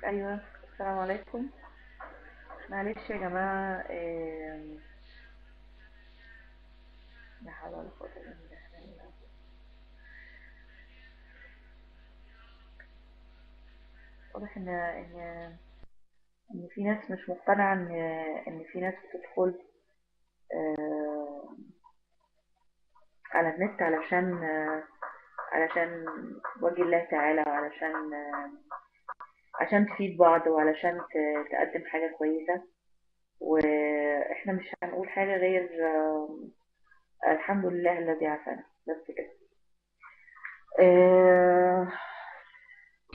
ايوه، السلام عليكم. معلش يا جماعه، لا حول ولا قوه الا بالله. واضح ان في ناس مش مقتنعه ان في ناس بتدخل آه، على النت علشان وجه الله تعالى، وعلشان عشان تفيد بعض، وعلشان تقدم حاجه كويسه. واحنا مش هنقول حاجه غير الحمد لله الذي عافانا، بس كده. آه،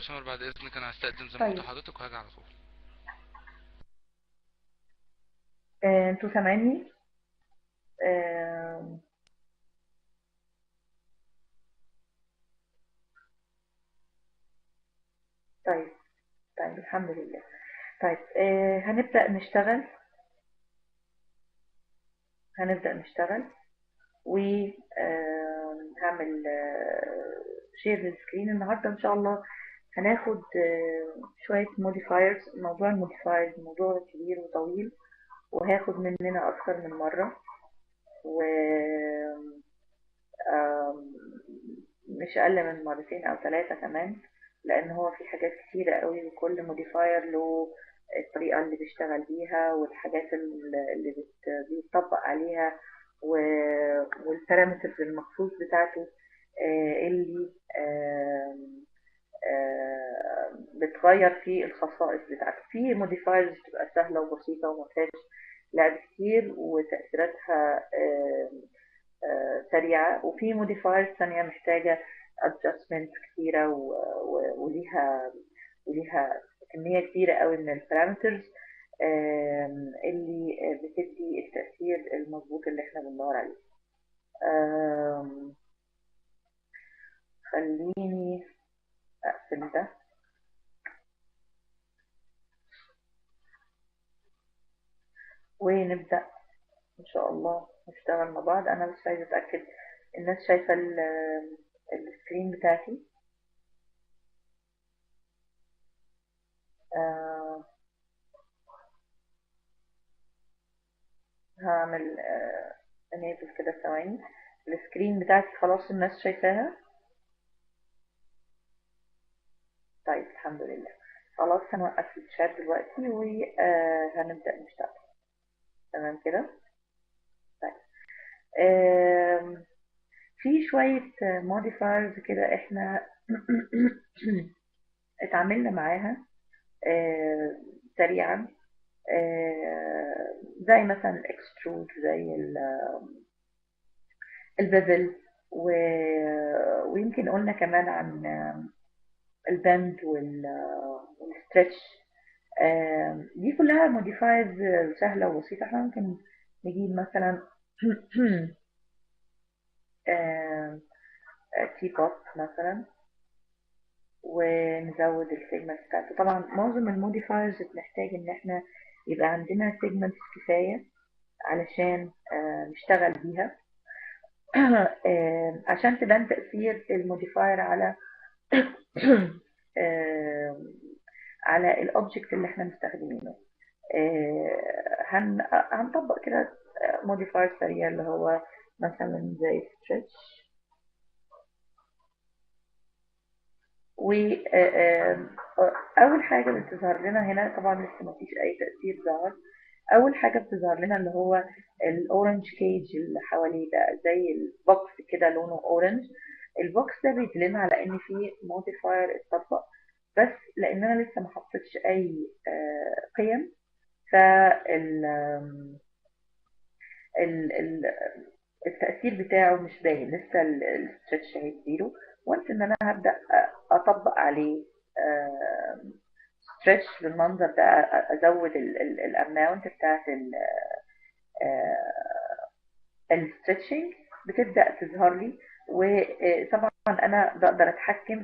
سمر، بعد اذنك انا هستأذن زي ما قلت طيب. لحضرتك وهاجي على طول. انتوا سامعيني؟ آه، طيب. طيب، الحمد لله. طيب، هنبدأ نشتغل. وهعمل شير للسكرين النهاردة إن شاء الله. هناخد شوية موديفايرز. موضوع الموديفايرز موضوع كبير وطويل، وهاخد مننا أكثر من مرة. و آم، مش أقل من مرتين أو ثلاثة كمان، لأن هو في حاجات كتيرة قوي، وكل موديفاير له الطريقة اللي بيشتغل بيها، والحاجات اللي بيطبق عليها، والبارامترز المخصوص بتاعته، اللي بتغير في الخصائص بتاعته. في موديفايرز بتبقى سهلة وبسيطة ومفيهاش لعب كتير، وتأثيراتها سريعة. وفي موديفايرز ثانية محتاجة adjustment كتيرة، وليها كمية كبيرة قوي من البارامترز اللي بتدي التأثير المظبوط اللي احنا بندور عليه. آم، خليني أقفل ده ونبدأ إن شاء الله نشتغل مع بعض. أنا بس عايزة أتأكد الناس شايفة السكرين بتاعتي. آه، هعمل enable كده ثواني. السكرين بتاعتي خلاص الناس شايفاها. طيب، الحمد لله. خلاص هنوقف الشات دلوقتي وهنبدأ نشتغل. تمام كده. طيب. آم، في شوية modifiers كده احنا اتعاملنا معاها سريعا. زي مثلا الاكسترود، زي البيفل، ويمكن قلنا كمان عن البند والستريتش. دي كلها موديفايز سهلة وبسيطة. احنا ممكن نجيب مثلا تي بوب مثلا، ونزود السيجمنت بتاعته. طبعا معظم الموديفايرز بنحتاج ان احنا يبقى عندنا سيجمنت كفاية علشان نشتغل بيها. عشان تبان تأثير الموديفاير على آم، على الاوبجكت اللي احنا مستخدمينه. هنطبق كده موديفاير سريع، اللي هو مثلا زي stretch. وأول حاجة بتظهر لنا هنا، طبعا لسه مفيش أي تأثير ظهر. أول حاجة بتظهر لنا اللي هو الأورنج كيج اللي حواليه ده، زي البوكس كده لونه أورنج. البوكس ده بيدلنا على إن في موديفاير اتطبق، بس لأن أنا لسه ما حطيتش أي قيم. فال ال- ال- التأثير بتاعه مش باين لسه. الستريتش هيديله، وانس ان انا هبدأ اطبق عليه ستريتش بالمنظر ده، ازود الاماونت بتاعت الستريتشنج، بتبدأ تظهر لي. وطبعا انا بقدر اتحكم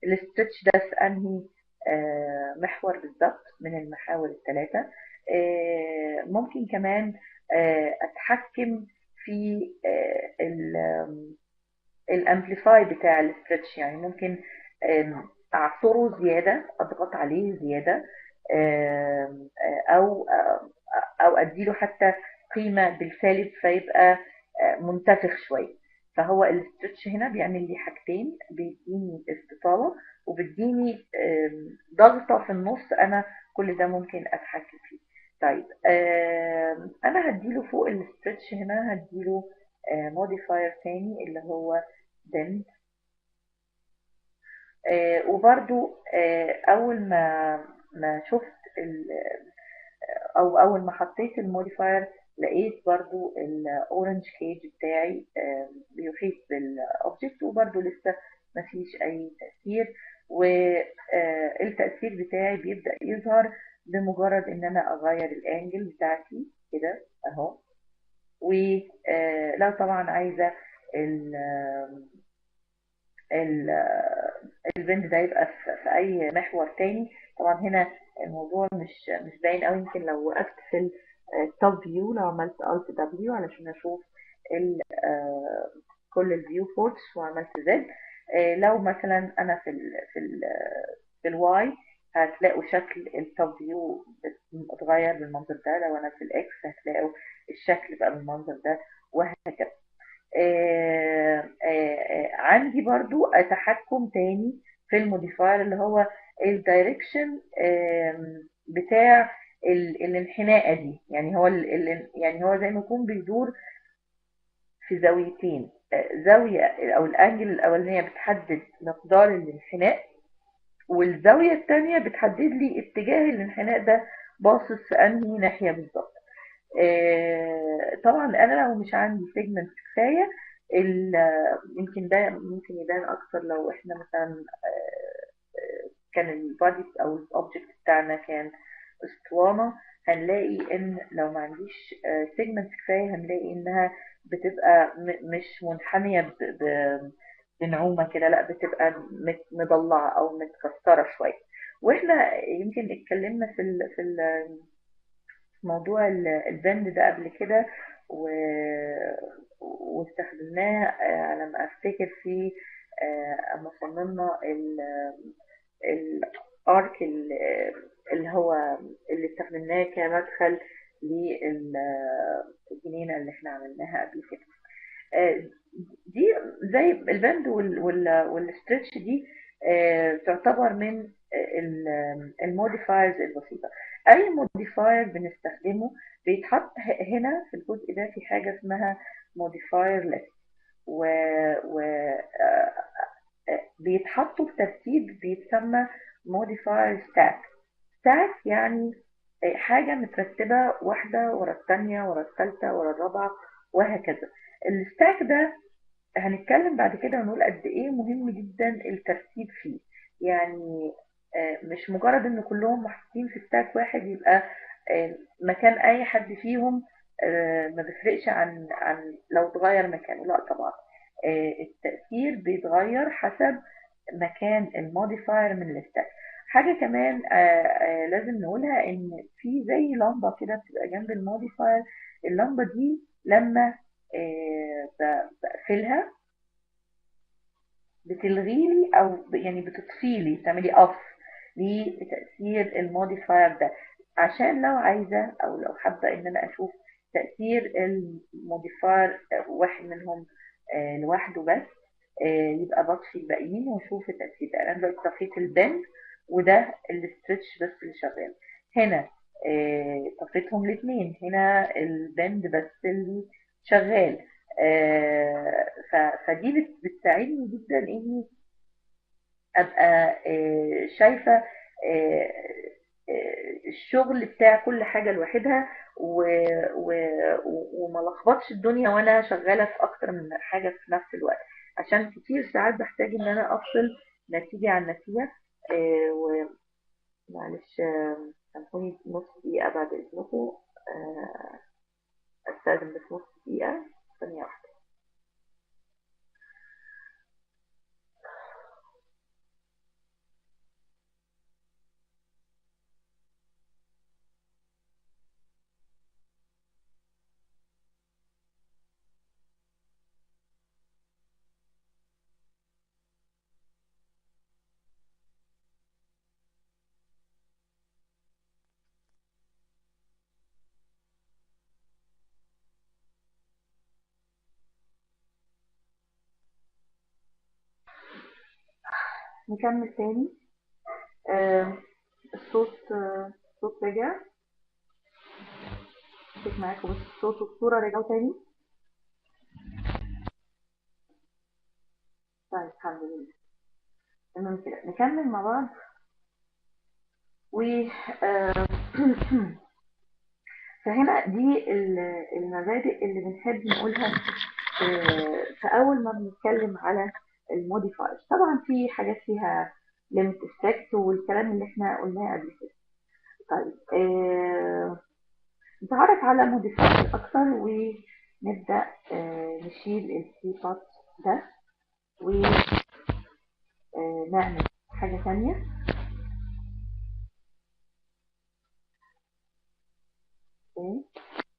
الستريتش ده في انهي محور بالظبط من المحاور الثلاثة. ممكن كمان اتحكم في الامبليفاي بتاع الستريتش. يعني ممكن اعصره زياده، اضغط عليه زياده، او او اديله حتى قيمه بالسالب فيبقى منتفخ شويه. فهو الاسترتش هنا بيعمل لي حاجتين، بيديني استطاله وبيديني ضغطه في النص، انا كل ده ممكن اتحكم فيه. طيب انا هديله فوق الاسترتش هنا، هديله موديفاير تاني اللي هو bend. وبرضو اول ما شفت او اول ما حطيت الموديفاير لقيت برضو الاورنج كيج بتاعي بيحيط بالاوبجكت، وبرضو لسه مفيش اي تأثير. والتأثير بتاعي بيبدأ يظهر بمجرد ان انا اغير الانجل بتاعتي كده اهو. ولو طبعا عايزة ال- البند ده يبقى في اي محور تاني. طبعا هنا الموضوع مش باين قوي، يمكن لو وقفت في التوب فيو، لو عملت الت دبليو علشان اشوف كل الفيو بورتس وعملت زد. لو مثلا انا في الواي هتلاقوا شكل التوب فيو اتغير بالمنظر ده، لو انا في الاكس هتلاقوا الشكل بقى بالمنظر ده، وهكذا. عندي برضو تحكم تاني في الموديفاير اللي هو الدايركشن بتاع الانحناء دي. يعني هو يعني هو زي ما يكون بيدور في زاويتين، زاوية او الانجل الاولانية بتحدد مقدار الانحناء، والزاوية التانية بتحدد لي اتجاه الانحناء ده باصص في انهي ناحية بالظبط. طبعا انا لو مش عندي سيجمنت كفايه، يمكن ده ممكن يبان اكتر لو احنا مثلا كان البادي او الاوبجكت بتاعنا كان اسطوانه، هنلاقي ان لو ما عنديش سيجمنت كفايه هنلاقي انها بتبقى مش منحنيه بنعومه كده، لا بتبقى مضلعه او متكسره شويه. واحنا يمكن اتكلمنا في موضوع البند ده قبل كده، واستخدمناه على ما افتكر في اما صممنا الارك اللي هو اللي استخدمناه كمدخل للجنينة اللي احنا عملناها قبل كده. دي زي البند والستريتش دي تعتبر من الموديفايرز البسيطة. أي موديفاير بنستخدمه بيتحط هنا في الجزء ده في حاجة اسمها موديفاير ليست، و, و بيتحطوا بترتيب بيتسمى موديفاير ستاك. ستاك يعني حاجة مترتبة واحدة ورا الثانية ورا الثالثة ورا الرابعة وهكذا. الستاك ده هنتكلم بعد كده ونقول قد ايه مهم جدا الترتيب فيه. يعني مش مجرد ان كلهم محطوطين في ستاك واحد يبقى مكان اي حد فيهم ما بيفرقش عن لو اتغير مكانه، لا طبعا. التأثير بيتغير حسب مكان الموديفاير من الستاك. حاجة كمان لازم نقولها ان في زي لمبة كده بتبقى جنب الموديفاير. اللمبة دي لما بقفلها بتلغيلي او يعني بتطفيلي، تعملي اوف لتأثير الموديفاير ده، عشان لو عايزة او لو حابة ان انا اشوف تأثير الموديفاير واحد منهم لوحده بس، يبقى بطفي الباقيين واشوف التأثير ده. انا دلوقتي طفيت البند وده الاسترتش بس اللي شغال هنا. طفيتهم الاثنين، هنا البند بس اللي شغال. فدي بتساعدني جدا اني ابقى شايفه الشغل بتاع كل حاجه لوحدها، وما لخبطش الدنيا وانا شغاله في اكتر من حاجه في نفس الوقت، عشان كتير ساعات بحتاج ان انا افصل نتيجه عن نتيجه. ومعلش سامحوني نص دقيقه بعد اذنكم، استاذن بس نص دقيقه، ثانيه واحده. نكمل تاني. الصوت رجع. شوف معاكم بس الصوت والصورة رجعوا تاني. طيب الحمد لله. تمام كده نكمل مع بعض. و فهنا دي المبادئ اللي بنحب نقولها في أول ما بنتكلم على الموديفاير. طبعا في حاجات فيها ليميت افكت والكلام اللي احنا قلناه قبل كده. طيب نتعرف على موديفاير أكتر ونبدأ نشيل الصفات ده ونعمل حاجة ثانية.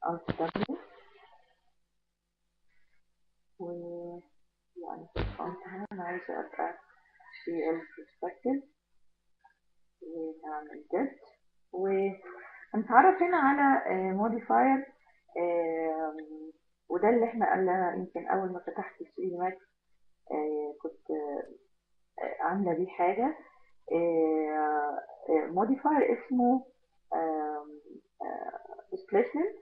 Alt W ويعني في الفونت هنا أنا عايزة أبقى في البرسبكتيف ونعمل ديت ونتعرف هنا على موديفاير. وده اللي احنا قلنا يمكن أول ما فتحت 3 ماكس كنت عاملة بيه حاجة. موديفاير اسمه displacement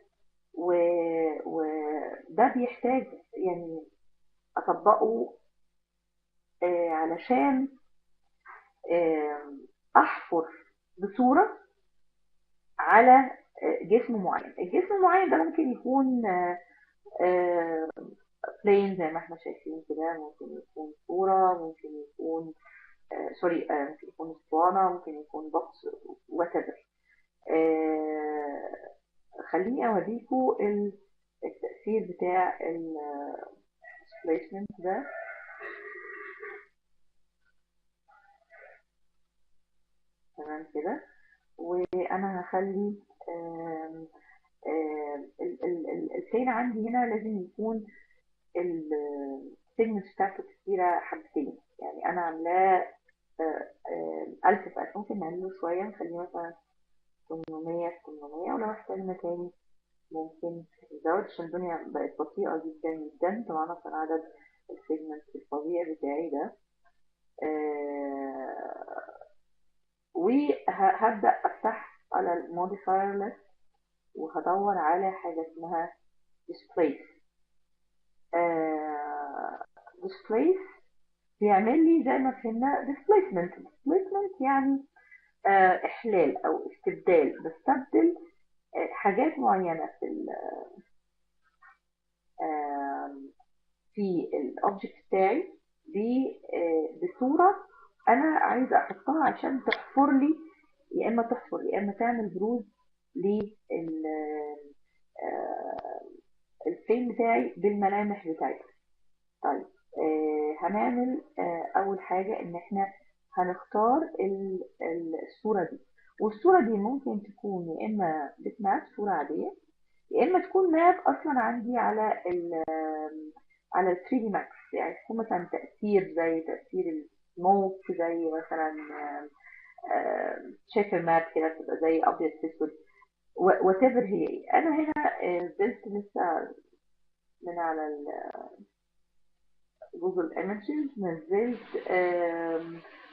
وده بيحتاج يعني أطبقه علشان أحفر بصورة على جسم معين. الجسم المعين ده ممكن يكون بلين زي ما احنا شايفين كده، ممكن يكون صورة، ممكن يكون ممكن يكون اسطوانة، ممكن يكون بوكس whatever. خليني اوريكم التأثير بتاع الديسبيسمنت ده. تمام كده. وانا هخلي الفين عندي هنا لازم يكون السيجمنت بتاعته كتيرة حبتين، يعني انا عاملاه 1000 في 1000. ممكن نعمله شوية نخليه مثلا 800 في 800، ولو احتاجنا تاني ممكن نزود عشان الدنيا بقت بطيئة جدا جدا طبعا عشان عدد السيجمنت الفظيع بتاعي ده. وهبدأ أفتح على الموديفاير ليست وهدور على حاجة اسمها displace. displace بيعمل لي زي ما فهمنا displacement يعني إحلال أو استبدال. بستبدل حاجات معينة في الأوبجكت بتاعي بصورة أنا عايزة أحطها عشان تحفر لي، يا إما تحفر يا إما تعمل بروز للفريم بتاعي بالملامح بتاعتها. طيب هنعمل أول حاجة إن إحنا هنختار الصورة دي، والصورة دي ممكن تكون يا إما بتماب صورة عادية، يا اما تكون ماب اصلا عندي على ال 3 دي ماكس، يعني تكون مثلا تاثير زي تاثير السموك، زي مثلا شيفر ماب كده تبقى زي ابيض في اسود وات ايفر هي ايه. انا هنا نزلت لسه من على جوجل ايمجز، نزلت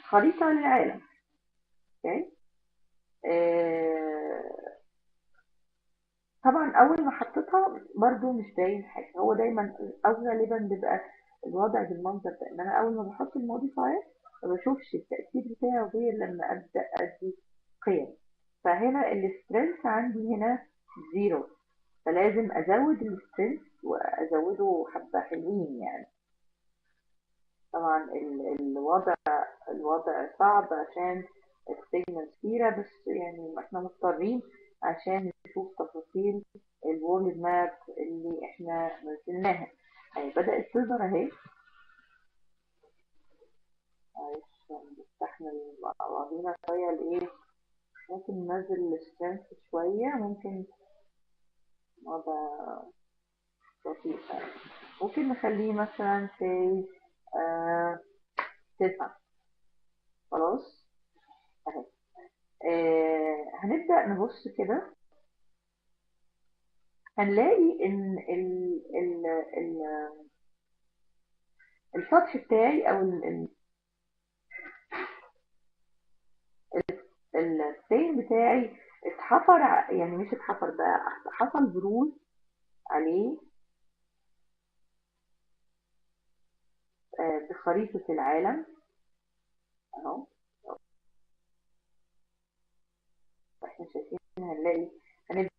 خريطه للعالم. اوكي. طبعا اول ما حطيتها برضو مش باين حاجه، هو دايما او غالبا بيبقى الوضع بالمنظر ده ان انا اول ما بحط الموديفاير ما بشوفش التاثير بتاعه غير لما ابدا ادي قيم. فهنا السترينث عندي هنا 0، فلازم ازود السترينث وازوده حبه حلوين يعني. طبعا الوضع صعب عشان السيجنال كتيرة، بس يعني احنا مضطرين عشان نشوف تفاصيل الورلد ماب اللي احنا نزلناها. يعني بدأت تظهر اهي. معلش نستحمل مع بعضينا شوية لإيه. ممكن ننزل السترينث شوية، ممكن وضع لطيف يعني. ممكن نخليه مثلا في 9. خلاص اهي. هنبدأ نبص كده هنلاقي ان السطح بتاعي او السين بتاعي اتحفر يعني مش اتحفر بقى، حصل بروز عليه بخريطة العالم اهو. احنا شايفين هنلاقي هنبدأ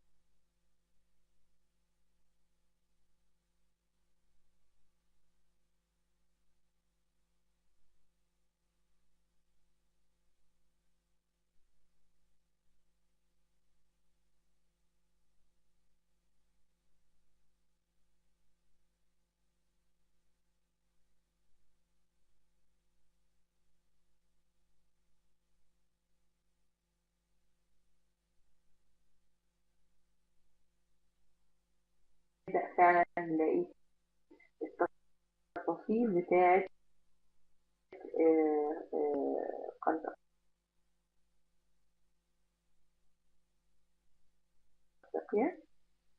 فعلا نلاقي التفاصيل بتاعت قناة أفريقيا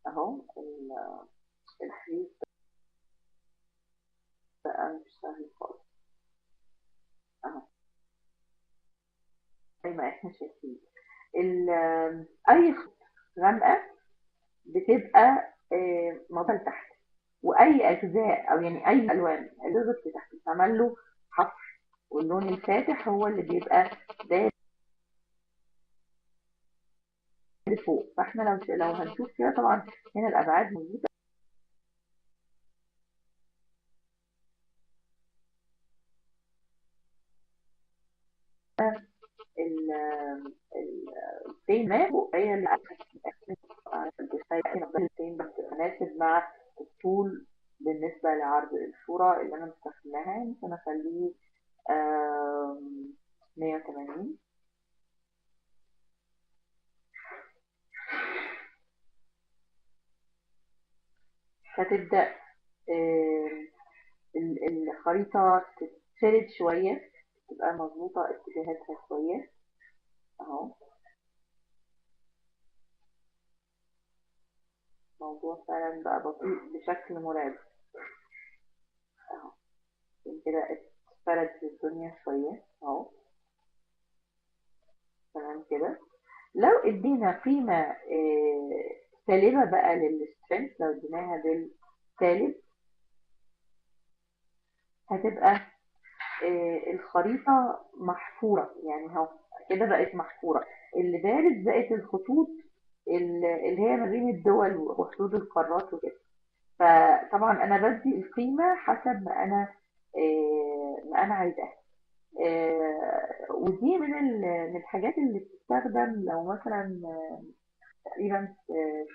اهو. الحديث بقى مش سهل خالص اهو زي ما احنا شايفين. اي خط غامقة بتبقى موجودة تحت، واي اجزاء او يعني اي الوان الضغط تحت بتعمل له حفر، واللون الفاتح هو اللي بيبقى داير فوق. فاحنا لو هنشوف كده طبعا هنا الابعاد موجوده. الفين ما هي اللي الفين بس مناسب مع الطول بالنسبه لعرض الصوره اللي انا مستخدماها. ممكن اخليه 180. هتبدأ الخريطة تتفرد شوية، تبقى مظبوطة اتجاهاتها شوية اهو. الموضوع فعلا بقى بطيء بشكل مرعب اهو. كده اتفرد الدنيا شوية اهو. تمام كده. لو ادينا قيمة سالبة بقى للسترينث، لو اديناها بالسالب هتبقى الخريطة محفورة يعني اهو. كده بقت محفورة، اللي بارز بقت الخطوط اللي هي ما بين الدول وحدود القارات وكده. فطبعا انا بدي القيمة حسب ما انا عايزاها. ودي من الحاجات اللي بتستخدم لو مثلا تقريبا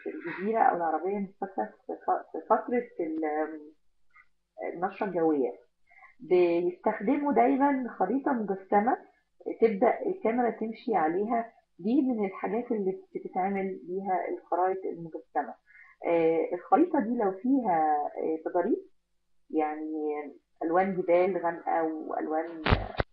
في الجزيرة او العربية مش فاكرة في فترة النشرة الجوية بيستخدموا دايما خريطة مجسمة تبدأ الكاميرا تمشي عليها. دي من الحاجات اللي بتتعمل بيها الخرائط المجسمة. الخريطة دي لو فيها تضاريس يعني ألوان جبال غامقة وألوان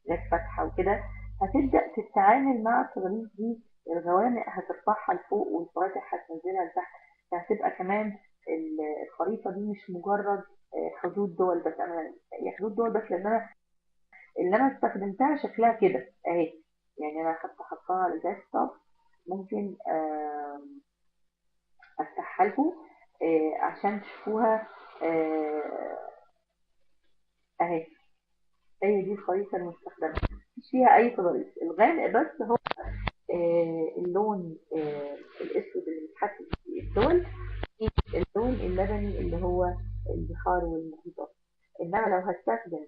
ذات فاتحة وكده، هتبدأ تتعامل مع التضاريس دي. الغوامق هترفعها لفوق والفواتح هتنزلها لتحت. فهتبقى كمان الخريطة دي مش مجرد حدود دول بس. أنا هي حدود دول بس لأن أنا اللي أنا استخدمتها شكلها كده أهي. يعني أنا حطها على الديسكتوب، ممكن أفتحها لكم عشان تشوفوها أهي. هي دي الخريطة المستخدمة، مش فيها أي تضاريس. الغامق بس هو اللون الأسود اللي بيتحط في الدول، اللون اللبني اللي هو البحار والمحيطات. إنما لو هستخدم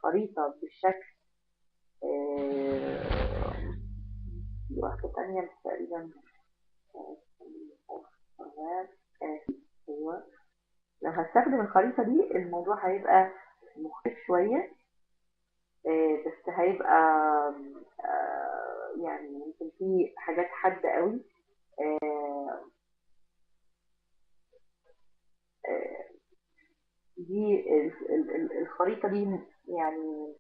خريطة بالشكل في واحدة تانية بس تقريبا هو لو هستخدم الخريطة دي الموضوع هيبقى مختلف شوية. بس هيبقى يعني يمكن في حاجات حادة قوي. دي الخريطة دي يعني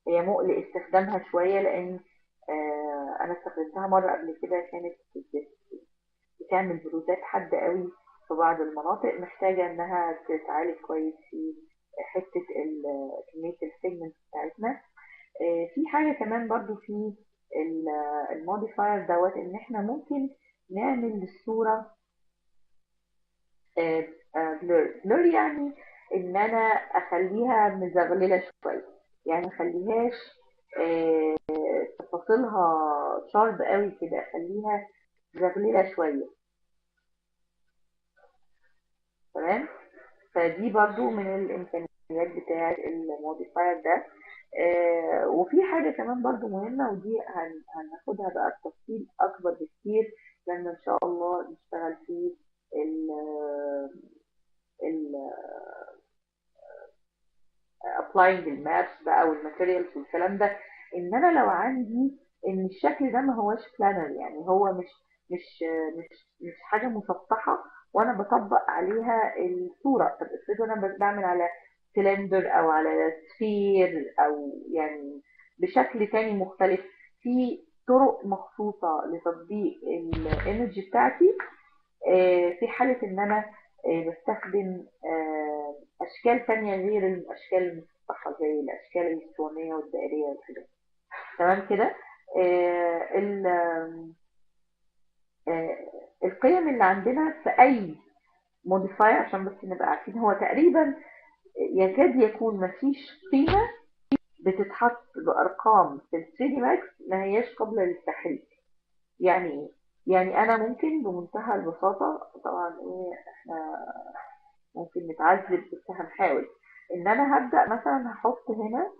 هي مقلق استخدامها شوية، لأن أنا استخدمتها مرة قبل كده كانت بتعمل بروزات حادة قوي في بعض المناطق محتاجة إنها تتعالج كويس في حتة كمية السيجمنت بتاعتنا. في حاجة كمان برضو في الموديفاير دوت ان احنا ممكن نعمل للصورة بلور. يعني ان انا اخليها مزغللة شوية، يعني مخليهاش تفاصيلها شارب قوي كده، اخليها مزغللة شوية. تمام. فدي برضو من الامكانيات بتاعة الموديفاير ده. وفي حاجة كمان برضو مهمة، ودي هناخدها بقى بتفصيل اكبر بكتير لما ان شاء الله نشتغل في ال applying المابس بقى والماتيريالز والكلام ده. ان انا لو عندي ان الشكل ده ما هوش بلانر، يعني هو مش حاجه مسطحه وانا بطبق عليها الصوره. طب افرض انا بعمل على سلندر او على سفير او يعني بشكل تاني مختلف، في طرق مخصوصه لتطبيق الايمج بتاعتي. في حالة ان انا بستخدم اشكال تانية غير الاشكال المسطحة زي الاشكال الاسطوانية والدائرية والحاجات. تمام كده. القيم اللي عندنا في اي موديفاير عشان بس نبقى عارفين، هو تقريبا يكاد يكون مفيش قيمة بتتحط بارقام في ال 3 دي ماكس ما هياش قابلة للتحريك. يعني ايه؟ يعني انا ممكن بمنتهى البساطة، طبعا ايه احنا ممكن نتعذب بس هنحاول، ان انا هبدأ مثلا هحط هنا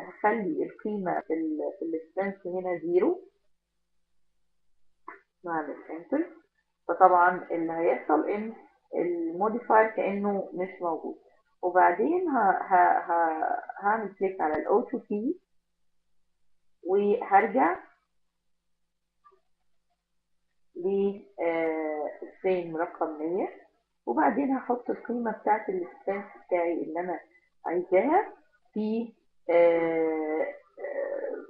هخلي القيمة في السترنث هنا 0، نعمل انتر. فطبعا اللي هيحصل ان الموديفاير كأنه مش موجود. وبعدين هعمل كليك على الاوتو كي وهرجع للفريم رقم 100، وبعدين هحط القيمة بتاعت السترنث بتاعي اللي انا عايزاها في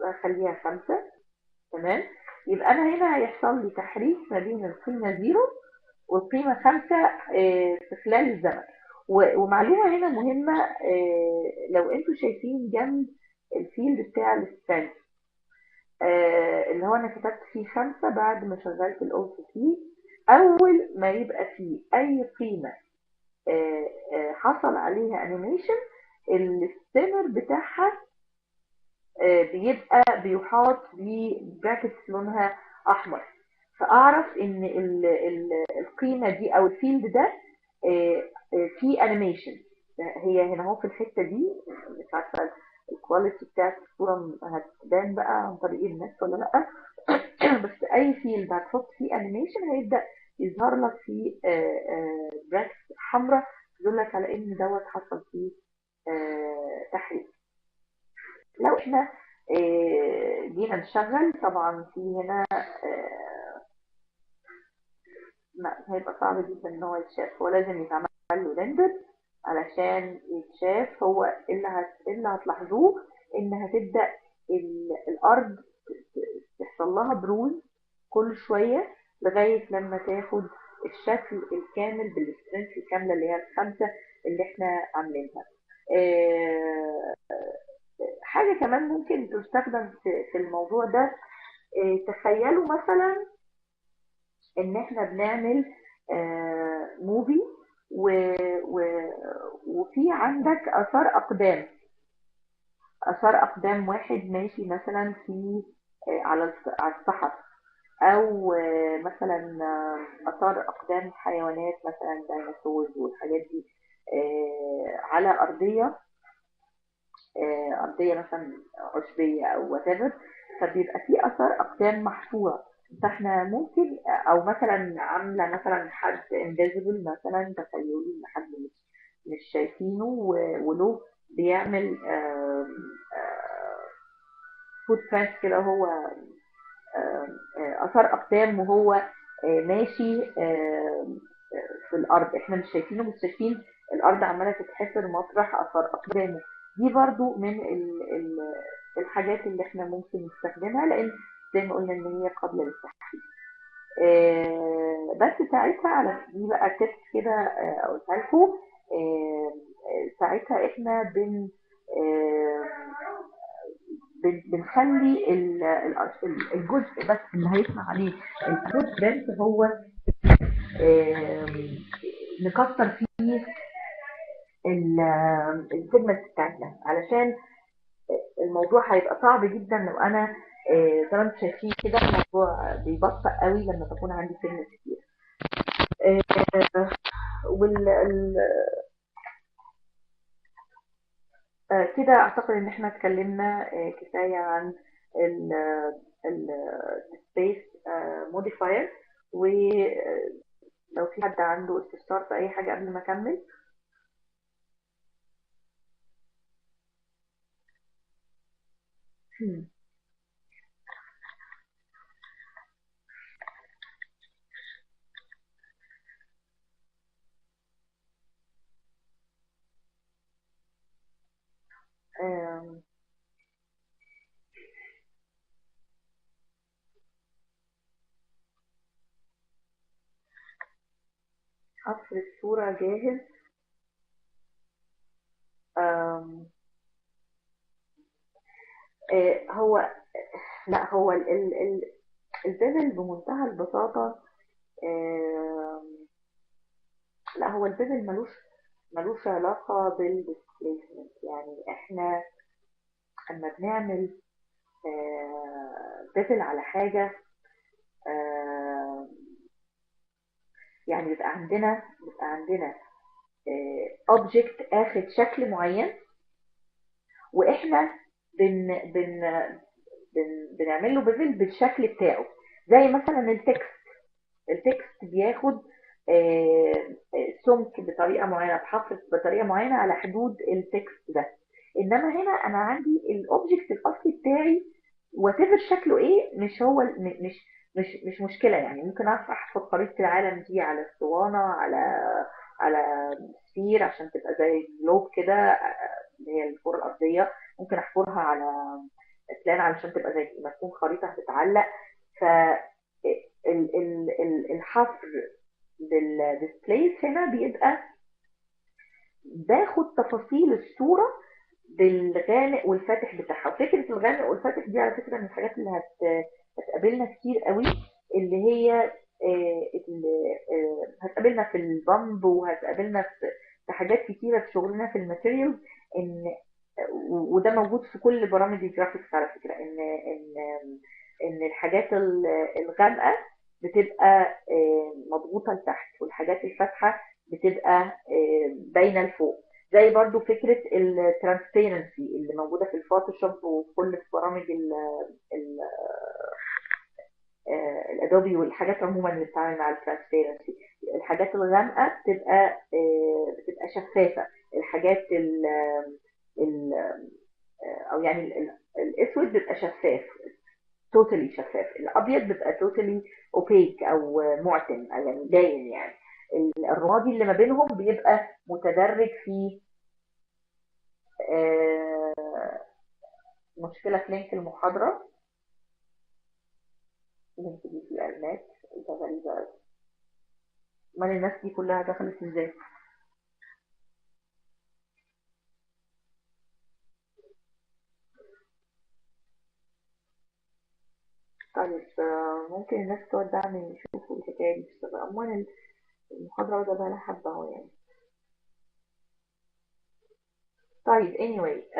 هخليها 5. تمام. يبقى انا هنا هيحصل لي تحريك ما بين القيمة 0 والقيمة 5 في خلال الزمن. ومعلومة هنا مهمة، لو انتوا شايفين جنب الفيلد بتاع السترنث اللي هو انا كتبت فيه 5 بعد ما شغلت الاوتو كي، اول ما يبقى فيه اي قيمة حصل عليها انيميشن، الستيمر بتاعها بيبقى بيحاط ببراكتس لونها احمر، فاعرف ان القيمة دي او الفيلد ده فيه انيميشن. هي هنا اهو في الحتة دي، مش عارفة الكواليتي بتاعت الصورة هتبان بقى عن طريق النت ولا لا. بس اي فيلد هتحط فيه انيميشن هيبدأ يظهر لك فيه براكتس حمراء تدل لك على ان دوت حصل فيه تحريك. لو احنا جينا نشغل، طبعا في هنا هيبقى صعب جدا ان هو يتشاف، هو لازم يتعمل له ريندر علشان يتشاف. هو اللي هتلاحظوه ان هتبدأ الارض يحصل لها بروز كل شوية لغاية لما تاخد الشكل الكامل بالسترنث الكاملة اللي هي ال5 اللي احنا عاملينها. حاجة كمان ممكن تستخدم في الموضوع ده، تخيلوا مثلا ان احنا بنعمل موفي وفي عندك اثار اقدام واحد ماشي مثلا في على الصحراء، او مثلا اثار اقدام حيوانات مثلا ديناصور والحاجات دي على ارضيه مثلا عشبيه او whatever. فبيبقى في اثار اقدام محفوره، فاحنا ممكن او مثلا عامله مثلا حد invisible مثلا، تخيلوا ان حد مش شايفينه وله بيعمل فوت برنت كده، هو اثار اقدام وهو ماشي في الارض، احنا مش شايفينه، مش شايفين الارض عماله تتحفر مطرح اثار اقدامه. دي برضو من الحاجات اللي احنا ممكن نستخدمها، لان زي ما قلنا ان هي قابله للتحقيق. بس ساعتها على دي بقى تيبس كده قلتها لكم. ساعتها احنا بنخلي الجزء بس اللي هيطلع عليه الفوت برنت هو نكتر فيه السيجمنت بتاعتنا، علشان الموضوع هيبقى صعب جدا لو انا زي ما انتم شايفين كده الموضوع بيبطأ قوي لما تكون عندي سيجمنت كتير. وال كده اعتقد ان احنا اتكلمنا كفايه عن السبيس موديفاير. ولو في حد عنده استفسار في اي حاجه قبل ما اكمل. حفر الصورة جاهز. هو لا، هو البيفل بمنتهى البساطة. لا، هو البيفل ملوش علاقة بالديسبيسمنت. يعني احنا اما بنعمل بيفل على حاجة، يعني بيبقى عندنا اوبجكت اخد شكل معين، واحنا بن بن بنعمل له بيفل بالشكل بتاعه. زي مثلا التكست بياخد سمك بطريقه معينه، بحفظ بطريقه معينه على حدود التكست ده. انما هنا انا عندي الاوبجكت الاصلي بتاعي واتيفر شكله ايه، مش هو مش مشكله. يعني ممكن احفظ خريطه العالم دي على اسطوانه، على سفير عشان تبقى زي جلوب كده، اللي هي الكره الارضيه. ممكن احفرها على بلان علشان تبقى زي ما تكون خريطه هتتعلق. ف الحفر بالديسبلايز هنا بيبقى باخد تفاصيل الصورة بالغامق والفاتح بتاعها. وفكرة الغامق والفاتح دي على فكرة من الحاجات اللي هتقابلنا كتير قوي، اللي هي هتقابلنا في البامب، وهتقابلنا في حاجات كتيرة في شغلنا في الماتيريالز. ان وده موجود في كل برامج الجرافيكس على فكرة، ان الحاجات الغامقة بتبقى مضغوطة لتحت، والحاجات الفاتحة بتبقى باينة لفوق. زي برضو فكرة الترانسبيرنسي اللي موجودة في الفوتوشوب وفي كل برامج الادوبي والحاجات عموما اللي بتتعامل مع الترانسبيرنسي. الحاجات الغامقة بتبقى شفافة. الحاجات ال او يعني الاسود بيبقى شفاف، توتالي شفاف. الابيض بيبقى توتالي اوبيك او معتم، يعني باين. يعني الرمادي اللي ما بينهم بيبقى متدرج في مشكلة في لينك المحاضرة. لينك دي في الاعلانات، ده غريبة أوي. امال الناس دي كلها دخلت ازاي؟ طيب ممكن الناس تودعني يشوفوا الحكاية دي. بس عموما المحاضرة واخدة بالها حبة اهو يعني. طيب anyway،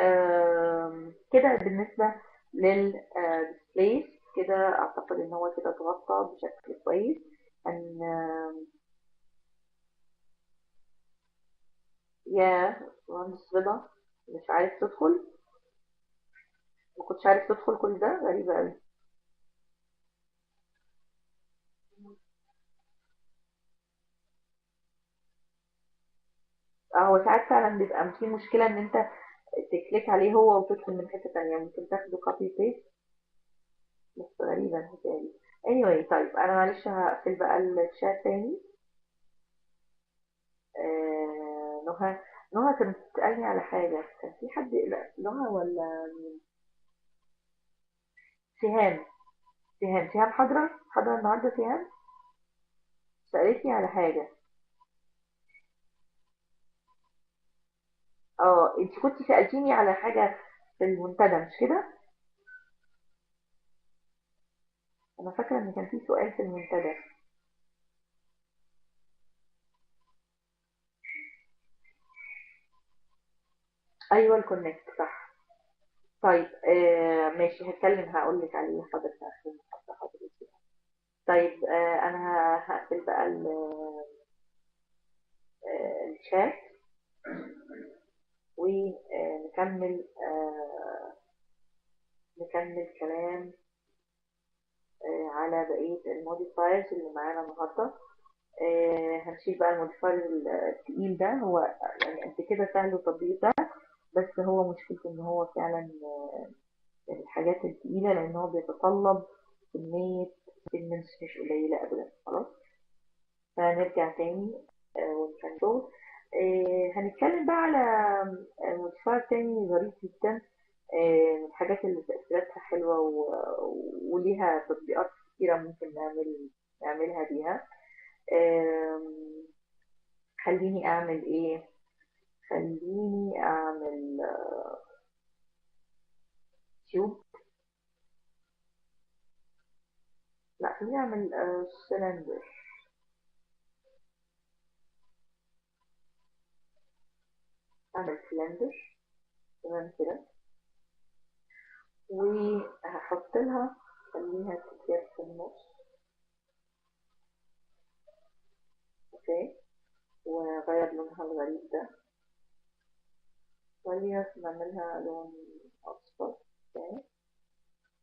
كده بالنسبة للديسبلاي كده اعتقد ان هو كده اتغطى بشكل كويس. ان يا مهندس رضا مش عارف تدخل، ما كنتش عارف تدخل، كل ده غريبة قوي. هو ساعات فعلا بيبقى في مشكلة ان انت تكليك عليه هو وتدخل من حتة تانية، ممكن تاخده كوبي بيست. بس غريبة الحكاية دي. anyway، طيب انا معلش هقفل بقى الشات تاني. نهى كانت بتسألني على حاجة. كان في حد، لا نهى ولا سهام؟ سهام حاضرة النهاردة. سهام سألتني على حاجة. انت كنت سألتيني على حاجة في المنتدى، مش كده؟ انا فاكره ان كان في سؤال في المنتدى. ايوه الكونكت صح. طيب ماشي، هقول لك عليه حاضر في اخر المحاضره. حاضر. طيب انا هقفل بقى الشات ونكمل نكمل كلام على بقية الموديفايرز اللي معانا النهاردة. هنشيل بقى الموديفاير التقيل ده، هو يعني قد كده سهل وتطبيق ده، بس هو مشكلته ان هو فعلا من الحاجات التقيلة، لان هو بيتطلب كمية سيجمنتس مش قليلة ابدا. خلاص، فنرجع تاني ونكنترول. هنتكلم بقى على موديفاير تاني ظريف جدا، من الحاجات اللي تأثيراتها حلوة وليها تطبيقات كتيرة ممكن نعملها بيها. خليني أعمل إيه؟ خليني أعمل تيوب. لا، خليني أعمل سلندر. أعمل سلندر تمام كده، وهحط لها، خليها تتجاب في النص. اوكي، وغير لونها الغريب ده، خليها نعملها لون أصفر. اوكي،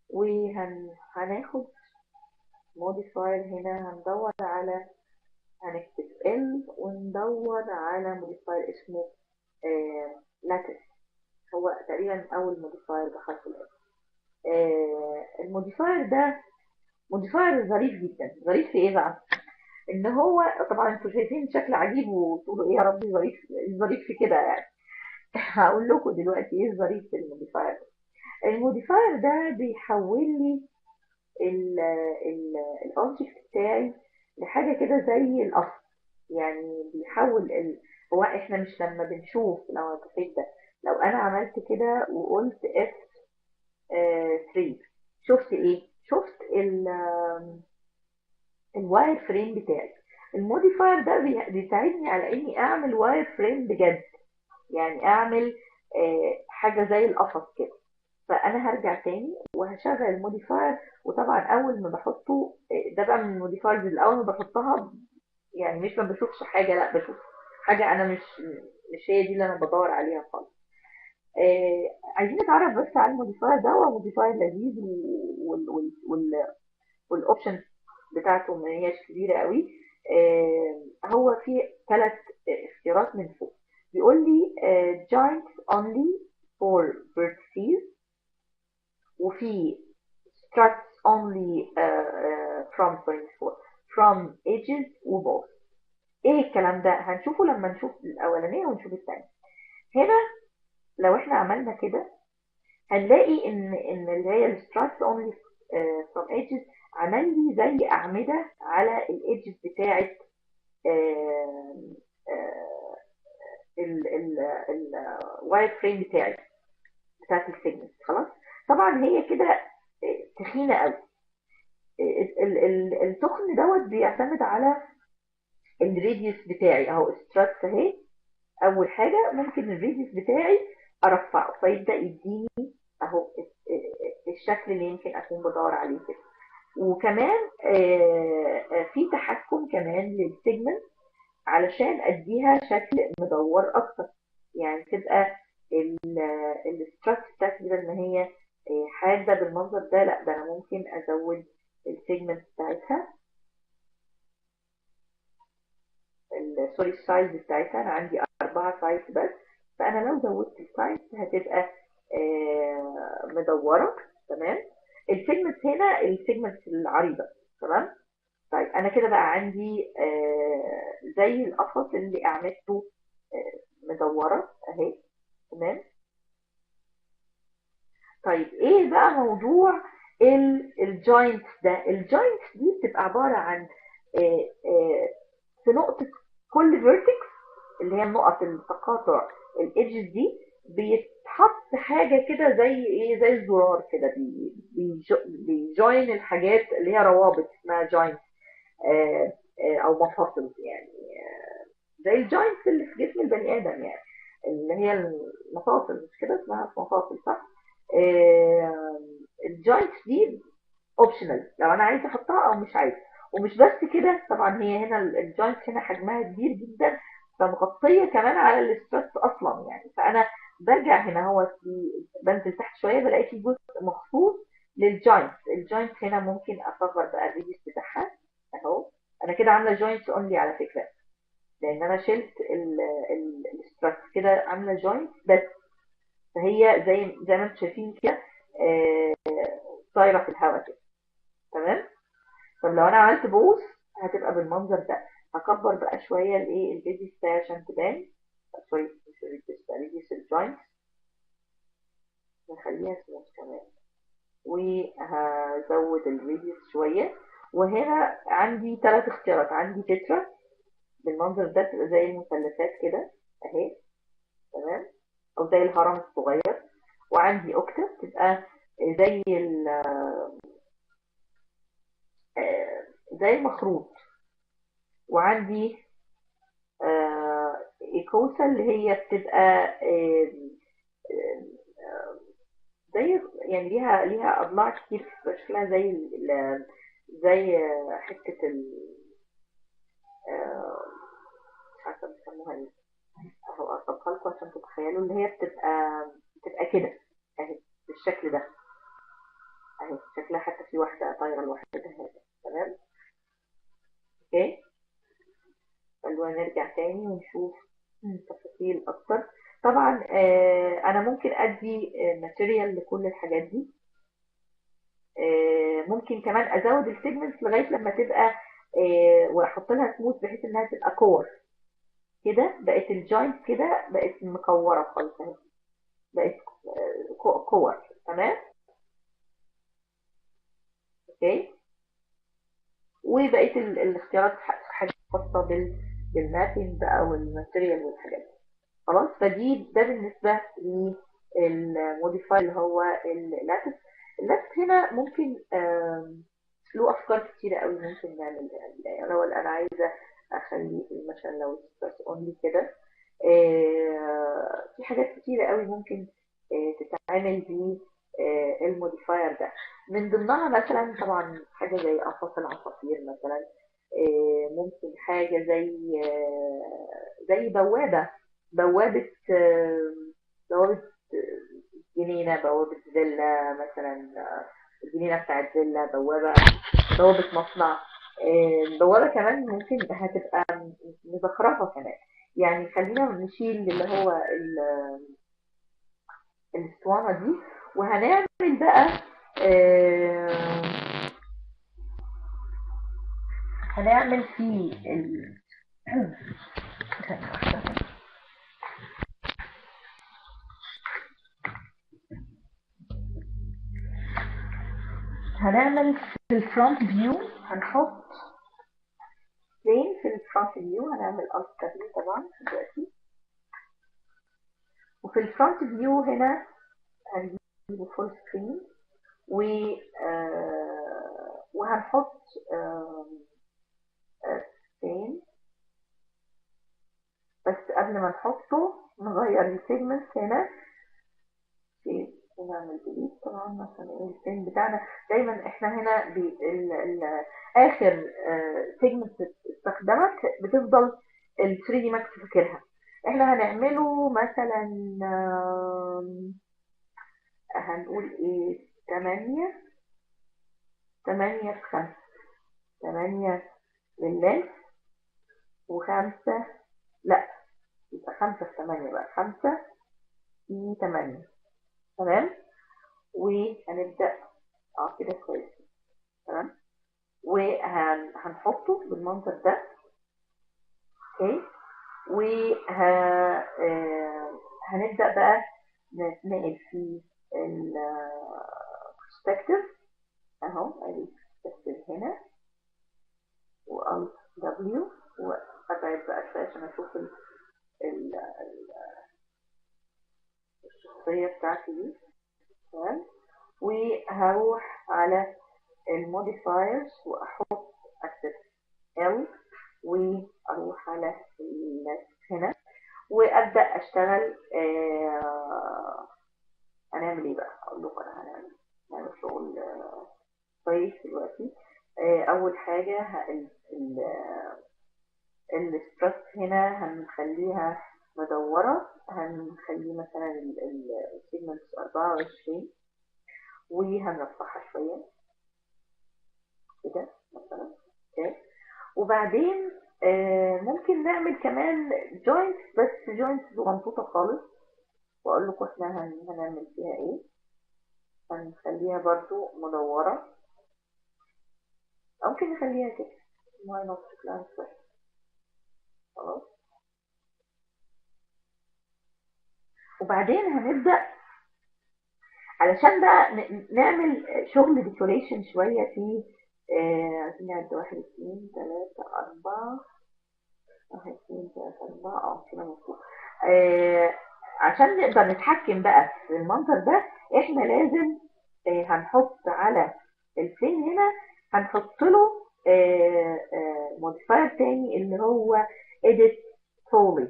وهناخد موديفاير هنا، هندور على، هنكتب ال وندور على موديفاير اسمه لاتس. هو تقريبا أول موديفاير بحرف ال. الموديفاير ده موديفاير ظريف جدا. ظريف في ايه بقى؟ ان هو طبعا انتوا شايفين شكل عجيب وتقولوا ايه يا ربي ظريف، ظريف في كده يعني. هقول لكم دلوقتي ايه الظريف في الموديفاير ده. الموديفاير ده بيحول لي الاوبجكت بتاعي لحاجه كده زي الاصل. يعني بيحول هو احنا مش لما بنشوف، لو ده لو انا عملت كده وقلت اف 3، شفت ايه؟ شفت الواير فريم بتاعي. الموديفاير ده بيساعدني على اني اعمل واير فريم بجد، يعني اعمل حاجه زي القفص كده. فانا هرجع تاني وهشغل الموديفاير، وطبعا اول ما بحطه ده بقى من الموديفايرز اللي اول ما بحطها يعني مش ما بشوفش حاجه، لا بشوف حاجه انا مش هي دي اللي انا بدور عليها خالص. عايزين نتعرف بس على الموديفاير ده. هو موديفاير لذيذ والاوبشنز بتاعته ما هياش كبيره قوي. هو فيه 3 اختيارات من فوق. بيقول لي joints only for vertices، وفي struts only from edges وبوث. ايه الكلام ده؟ هنشوفه لما نشوف الاولانيه ونشوف الثانيه. هنا لو احنا عملنا كده هنلاقي ان اللي هي الستراتس اونلي فروم ايدجز عمل لي زي اعمده على الايدجز بتاعه الواير فريم بتاعي بتاعه السيجمنت. خلاص، طبعا هي كده تخينه قوي. التخن دوت بيعتمد على الراديوس بتاعي اهو. ستراتس اهي، اول حاجه ممكن الراديوس بتاعي ارفعه فيبدا يديني اهو الشكل اللي يمكن اكون بدور عليه كده. وكمان في تحكم كمان للسيجمنت علشان اديها شكل مدور اكتر، يعني تبقى الستراكشر بتاعتي بدل ما هي حاده بالمنظر ده، لا ده انا ممكن ازود السيجمنت بتاعتها، سوري السايز بتاعتها. انا عندي 4 سايز بس، فانا لو زودت السايز هتبقى مدوره. تمام. السيجمنت هنا السيجمنت العريضه. تمام. طيب انا كده بقى عندي زي القفص اللي اعملته مدوره اهي. تمام. طيب ايه بقى موضوع الجوينتس ده؟ الجوينتس دي بتبقى عباره عن في نقطه كل فيرتكس، اللي هي النقط التقاطع الايدجز دي، بيتحط حاجة كده زي ايه، زي الزرار كده، بيجوين الحاجات اللي هي روابط اسمها جوين، او مفاصل يعني، زي الجوينتس اللي في جسم البني ادم يعني، اللي هي المفاصل، مش كده اسمها مفاصل صح؟ الجوينتس دي اوبشنال لو انا عايزه احطها او مش عايزه. ومش بس كده، طبعا هي هنا الجوينتس هنا حجمها كبير جدا، فمغطيه كمان على الاسترس اصلا يعني. فانا برجع هنا، هو بنزل تحت شويه بلاقي في جزء مخصوص للجوينتس. الجوينتس هنا ممكن اصغر بقى الريديوس بتاعها اهو. انا كده عامله جوينتس اونلي على فكره، لان انا شلت الاسترس كده، عامله جوينتس بس. فهي زي ما انتم شايفين كده، آه، طايره في الهواء كده. تمام. طب لو انا عملت بوث هتبقى بالمنظر ده. هكبر بقى شويه الايه الفيديو بتاعي عشان تبان. سوري مش الريديوس، الجوينت نخليها سموث كمان، وهزود الريديوس شويه. وهنا عندي 3 اختيارات. عندي تترا بالمنظر ده، تبقى زي المثلثات كده اهي، تمام، او زي الهرم الصغير. وعندي اوكتا تبقى زي زي المخروط. وعندي إيكوسا اللي هي بتبقى زي يعني ليها أضلاع كتير، شكلها زي زي حتة مش عارفة بيسموها ايه، اهو أصبحها لكم عشان تتخيلوا، اللي هي بتبقى كده اهي بالشكل ده اهي. شكلها حتى في واحدة طايرة لوحدها هذا. تمام. اوكي، خلونا نرجع تاني ونشوف تفاصيل اكتر. طبعا انا ممكن ادي ماتيريال لكل الحاجات دي. ممكن كمان ازود السيجمنتس لغايه لما تبقى واحط لها سموث بحيث انها تبقى كور كده. بقت الجوينت كده بقت مكوره خالص اهي، بقت كور. تمام. اوكي. وبقيه الاختيارات حاجات خاصه بالمابينج بقى والماتيريال والحاجات دي. خلاص. ده بالنسبة للموديفاي اللي هو اللاتس. اللاتس هنا ممكن له أفكار كتيرة قوي ممكن نعمل. يعني لو أنا عايزة أخليه مثلا لو بس أونلي كده، في حاجات كتيرة قوي ممكن تتعامل بالموديفاير ده. من ضمنها مثلا طبعا حاجة زي أنفاس العصافير مثلا. ممكن حاجة زي بوابة بوابة جنينة، بوابة فيلا مثلا، الجنينة بتاعت فيلا، بوابة مصنع. بوابة كمان ممكن هتبقى مزخرفة كمان. يعني خلينا نشيل اللي هو الاسطوانة دي، وهنعمل بقى هنعمل فيه هنعمل في الفرونت فيو، هنحط بلين في الفرونت فيو. هنعمل الت فيو طبعا دلوقتي. وفي الفرونت فيو هنا هنجيب فول سكرين وهنحط فين. بس قبل ما نحطه نغير السيجمنت هنا. ونعمل ديليت طبعا عشان الفين بتاعنا دايما احنا هنا اخر سيجمنت استخدمت بتفضل ال 3 دي ماكس فاكرها. احنا هنعمله مثلا هنقول ايه 8 في 5، 8 لللينس و5، لا يبقى 5 في 8 بقى 5 في 8. تمام. وهنبدأ كده كويس. تمام. وهنحطه بالمنظر ده. اوكي. وهنبدأ بقى نتنقل في البرسبكتيف اهو. ادي برسبكتيف هنا والت دبليو، وابعد بقى شويه عشان اشوف الخصوصية بتاعتي دي. تمام. وهروح على الموديفايرز واحط accept ال، واروح على هنا وابدا اشتغل. هنعمل ايه بقى؟ اقول لكم انا هنعمل شغل كويس دلوقتي. اول حاجه السترس هنا هنخليها مدوره، هنخليه مثلا السيجمنتس 24 وهنرفعها شويه كده مثلا. اوكي. وبعدين ممكن نعمل كمان جوينت، بس جوينت صغنطوطه خالص، واقول لكم احنا هنعمل فيها ايه. هنخليها برضو مدوره، ممكن نخليها كده ما نوت شكلها شويه. خلاص. وبعدين هنبدا علشان بقى نعمل شغل ديكوريشن شويه في عايزين نعد 1 2 3 4 1 2 3 4 كده مظبوط. عشان نقدر نتحكم بقى في المنظر ده احنا لازم هنحط على الفين هنا، هنحط له موديفاير تاني اللي هو edit solely،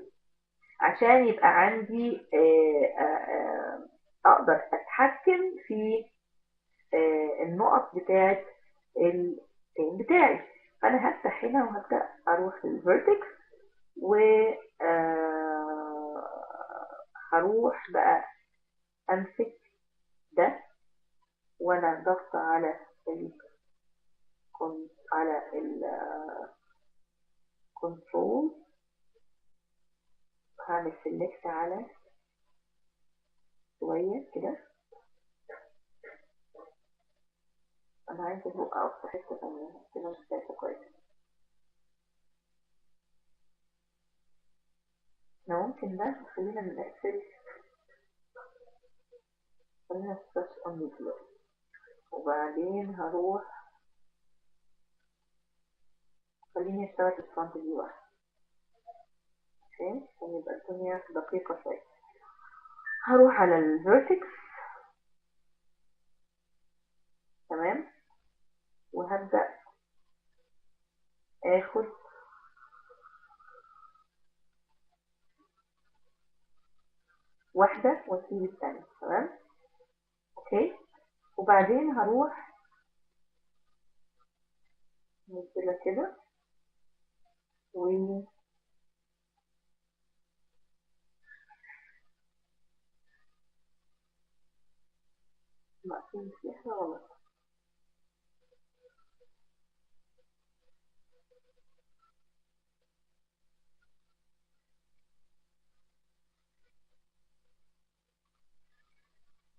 عشان يبقى عندي اقدر اتحكم في النقط بتاعت الفين بتاعي. فانا هفتح هنا وهبدأ اروح للفيرتكس و هروح بقى امسك ده وانا ضغط على الكنترول، هعمل سيلكت على شوية كده. انا عايزة ابقى اقف في حتة ثانية كده مش شايفة كويس. احنا ممكن ده خلينا نقفل، خلينا سباش اون دلوقتي، وبعدين هروح خليني اشتغل في الفرونت دي واحد. اوكي، عشان يبقى الدنيا دقيقة شوية. هروح على الفيرتكس. تمام. وهبدأ اخد واحدة واسيب الثانية. تمام. اوكي. وبعدين هروح ننزلها كده و مقسوم فيها ولا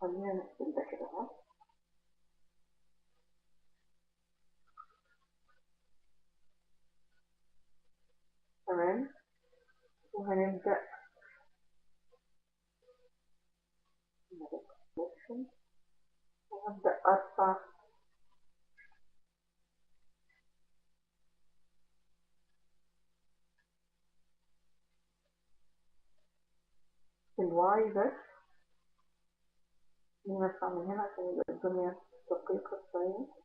خلينا نقفل ده كده اهو. تمام. وهنبدأ وهبدأ ارفع الواي بس، نرفع من هنا عشان يبقى الدنيا دقيقة شوية.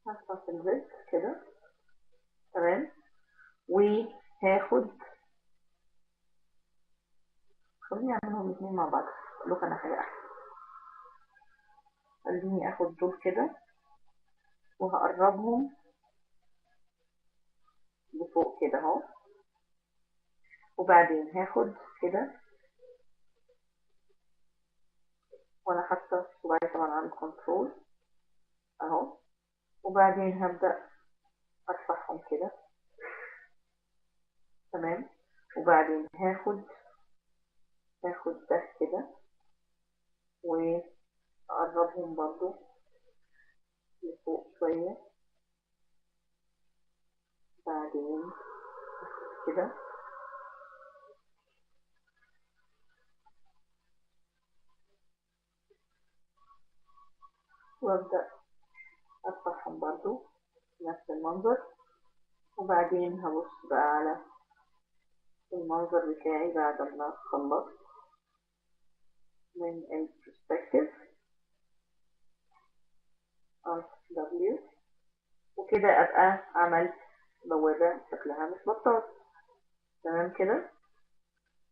هرفع في البيت كده. تمام. وهاخد، خليني اعملهم الاثنين مع بعض، اقول لكم انا حاجة احسن. خليني اخد دول كده وهقربهم لفوق كده اهو. وبعدين هاخد كده وانا حاطه صباعي طبعا على الكنترول اهو. وبعدين هبدأ ارفعهم كده. تمام. وبعدين هاخد ده كده واقربهم برضو لفوق شوية. بعدين كده وابدأ افتحهم برضو نفس المنظر، وبعدين هبص بقى على المنظر بتاعي بعد ما خلصت من البرسبكتيف RW، وكده ابقى عملت بوابة شكلها مش بطال. تمام كده.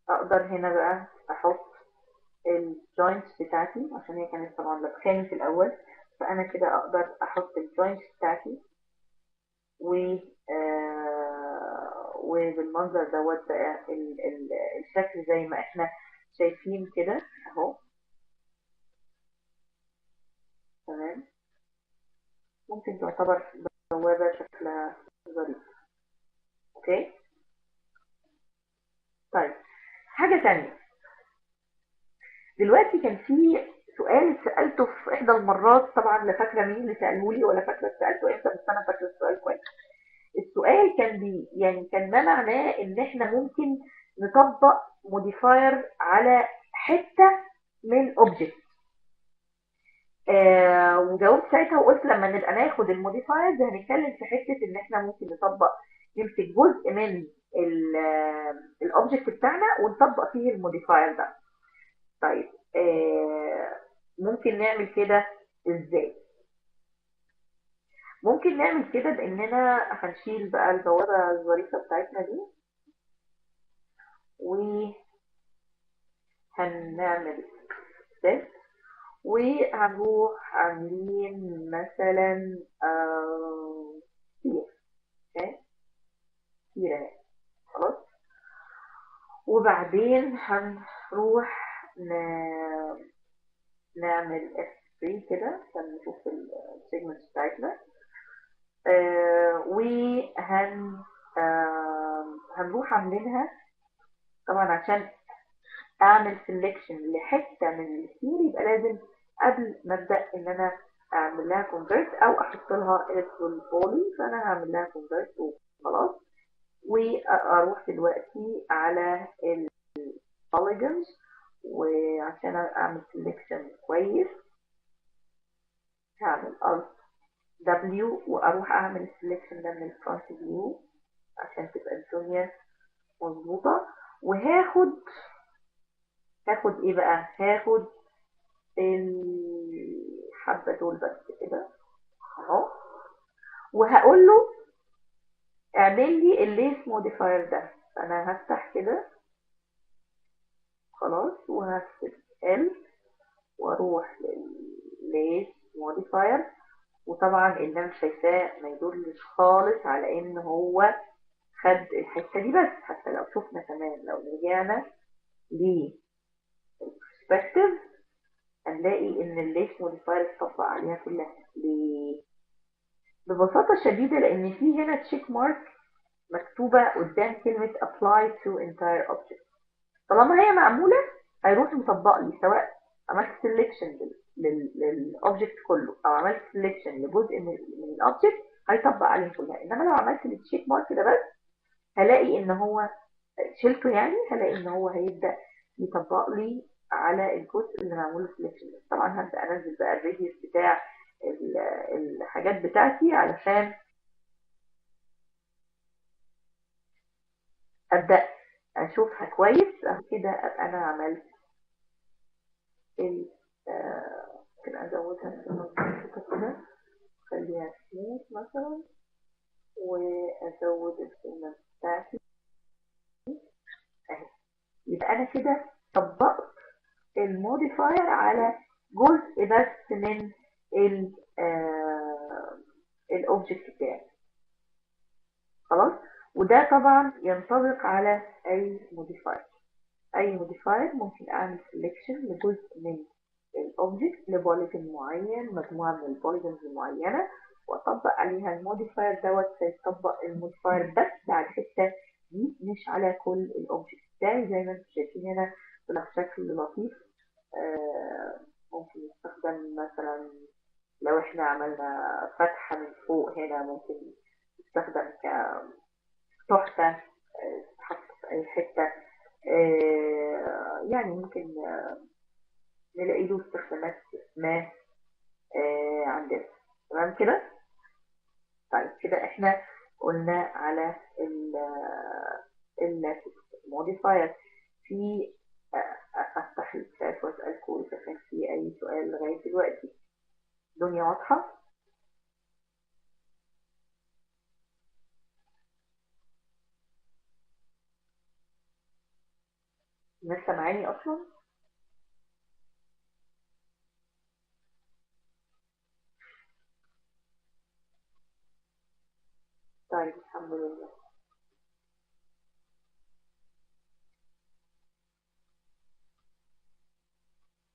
اقدر هنا بقى احط الجوينتس بتاعتي، عشان هي كانت طبعا لبخاني في الاول، فانا كده اقدر احط الجوينتس بتاعتي وبالمنظر دوت بقى الشكل زي ما احنا شايفين كده اهو. تمام. ممكن تعتبر بوابة شكلها ظريف. اوكي. طيب، حاجة تانية. دلوقتي كان في سؤال سألته في إحدى المرات، طبعا لا فاكرة مين اللي سأله لي ولا فاكرة سألته إمتى، بس أنا فاكرة السؤال كويس. السؤال كان يعني كان ما معناه إن إحنا ممكن نطبق موديفاير على حتة من أوبجكت. وجاوبت ساعتها وقلت لما نبقى ناخد الموديفايرز هنتكلم في حتة إن إحنا ممكن نمسك جزء من الأوبجكت بتاعنا ونطبق فيه الموديفاير ده. طيب، ممكن نعمل كده ازاي؟ ممكن نعمل كده باننا هنشيل بقى البوابة الظريفة بتاعتنا دي، وهنعمل set، وهنروح عاملين مثلا كتير. كتير خلاص. وبعدين هنروح نعمل F3 كده عشان نشوف السيجمنتس بتاعتنا. هنروح عاملينها طبعا عشان اعمل سيلكشن لحته من الكتير، يبقى لازم قبل ما ابدا ان انا اعمل لها كونفرت او احط لها الكترول بولي، فانا هعمل لها كونفرت وخلاص. واروح دلوقتي على البوليجونز، وعشان اعمل سيلكشن كويس هعمل Alt W، واروح اعمل السلكشن ده من الفرونت فيو عشان تبقى الدنيا مظبوطه. وهاخد ايه بقى؟ هاخد الحبه دول بس كده اهو، وهقول له اعمل لي الليس موديفاير ده. فانا هفتح كده خلاص، وهكتب ال واروح للليس موديفاير. وطبعا اللي انا شايفاه ما يدلش خالص على ان هو خد الحته دي بس. حتى لو شفنا كمان، لو رجعنا للبرسبكتيف هنلاقي ان الليس موديفاير اتطبق عليها كلها. ليه؟ ببساطه شديده لان في هنا تشيك مارك مكتوبه قدام كلمه apply to entire object. طالما هي معموله هيروح مطبق لي، سواء عملت سelection للاوبجكت كله او عملت سelection لجزء من الاوبجكت هيطبق عليه كلها. انما لو عملت التشيك مارك ده بس هلاقي ان هو شلته، يعني هلاقي ان هو هيبدا يطبق لي على الجزء اللي معمول له سelection. طبعا هبدا انزل بقى الريديوس بتاع الحاجات بتاعتي علشان ابدا اشوفها كويس كده. ابقى انا عملت ممكن ازودها كده، خليها سموث مثلا، وازود السنة بتاعتي اهي. يبقى انا كده طبقت الموديفاير على جزء بس من الاوبجكت بتاعي خلاص. وده طبعا ينطبق على اي موديفاير. اي موديفاير ممكن اعمل سelection لجزء من الاوبجكت لبوليجون معين، مجموعه من البوليجونز المعينه، واطبق عليها الموديفاير دوت. سيطبق الموديفاير بس على الحته دي، مش على كل الاوبجكت بتاعي. زي ما انتم شايفين هنا طلع شكل لطيف. ممكن يستخدم مثلا لو احنا عملنا فتحه من فوق هنا، ممكن يستخدم كتحفه تتحط في اي حته. يعني ممكن نلاقي له استخدامات ما تمام كده. طيب كده احنا قلنا على الموديفاير. في افتح الشات واسالكم اذا كان في اي سؤال لغايه دلوقتي. الدنيا واضحه؟ الناس سامعاني اصلا؟ طيب الحمد لله.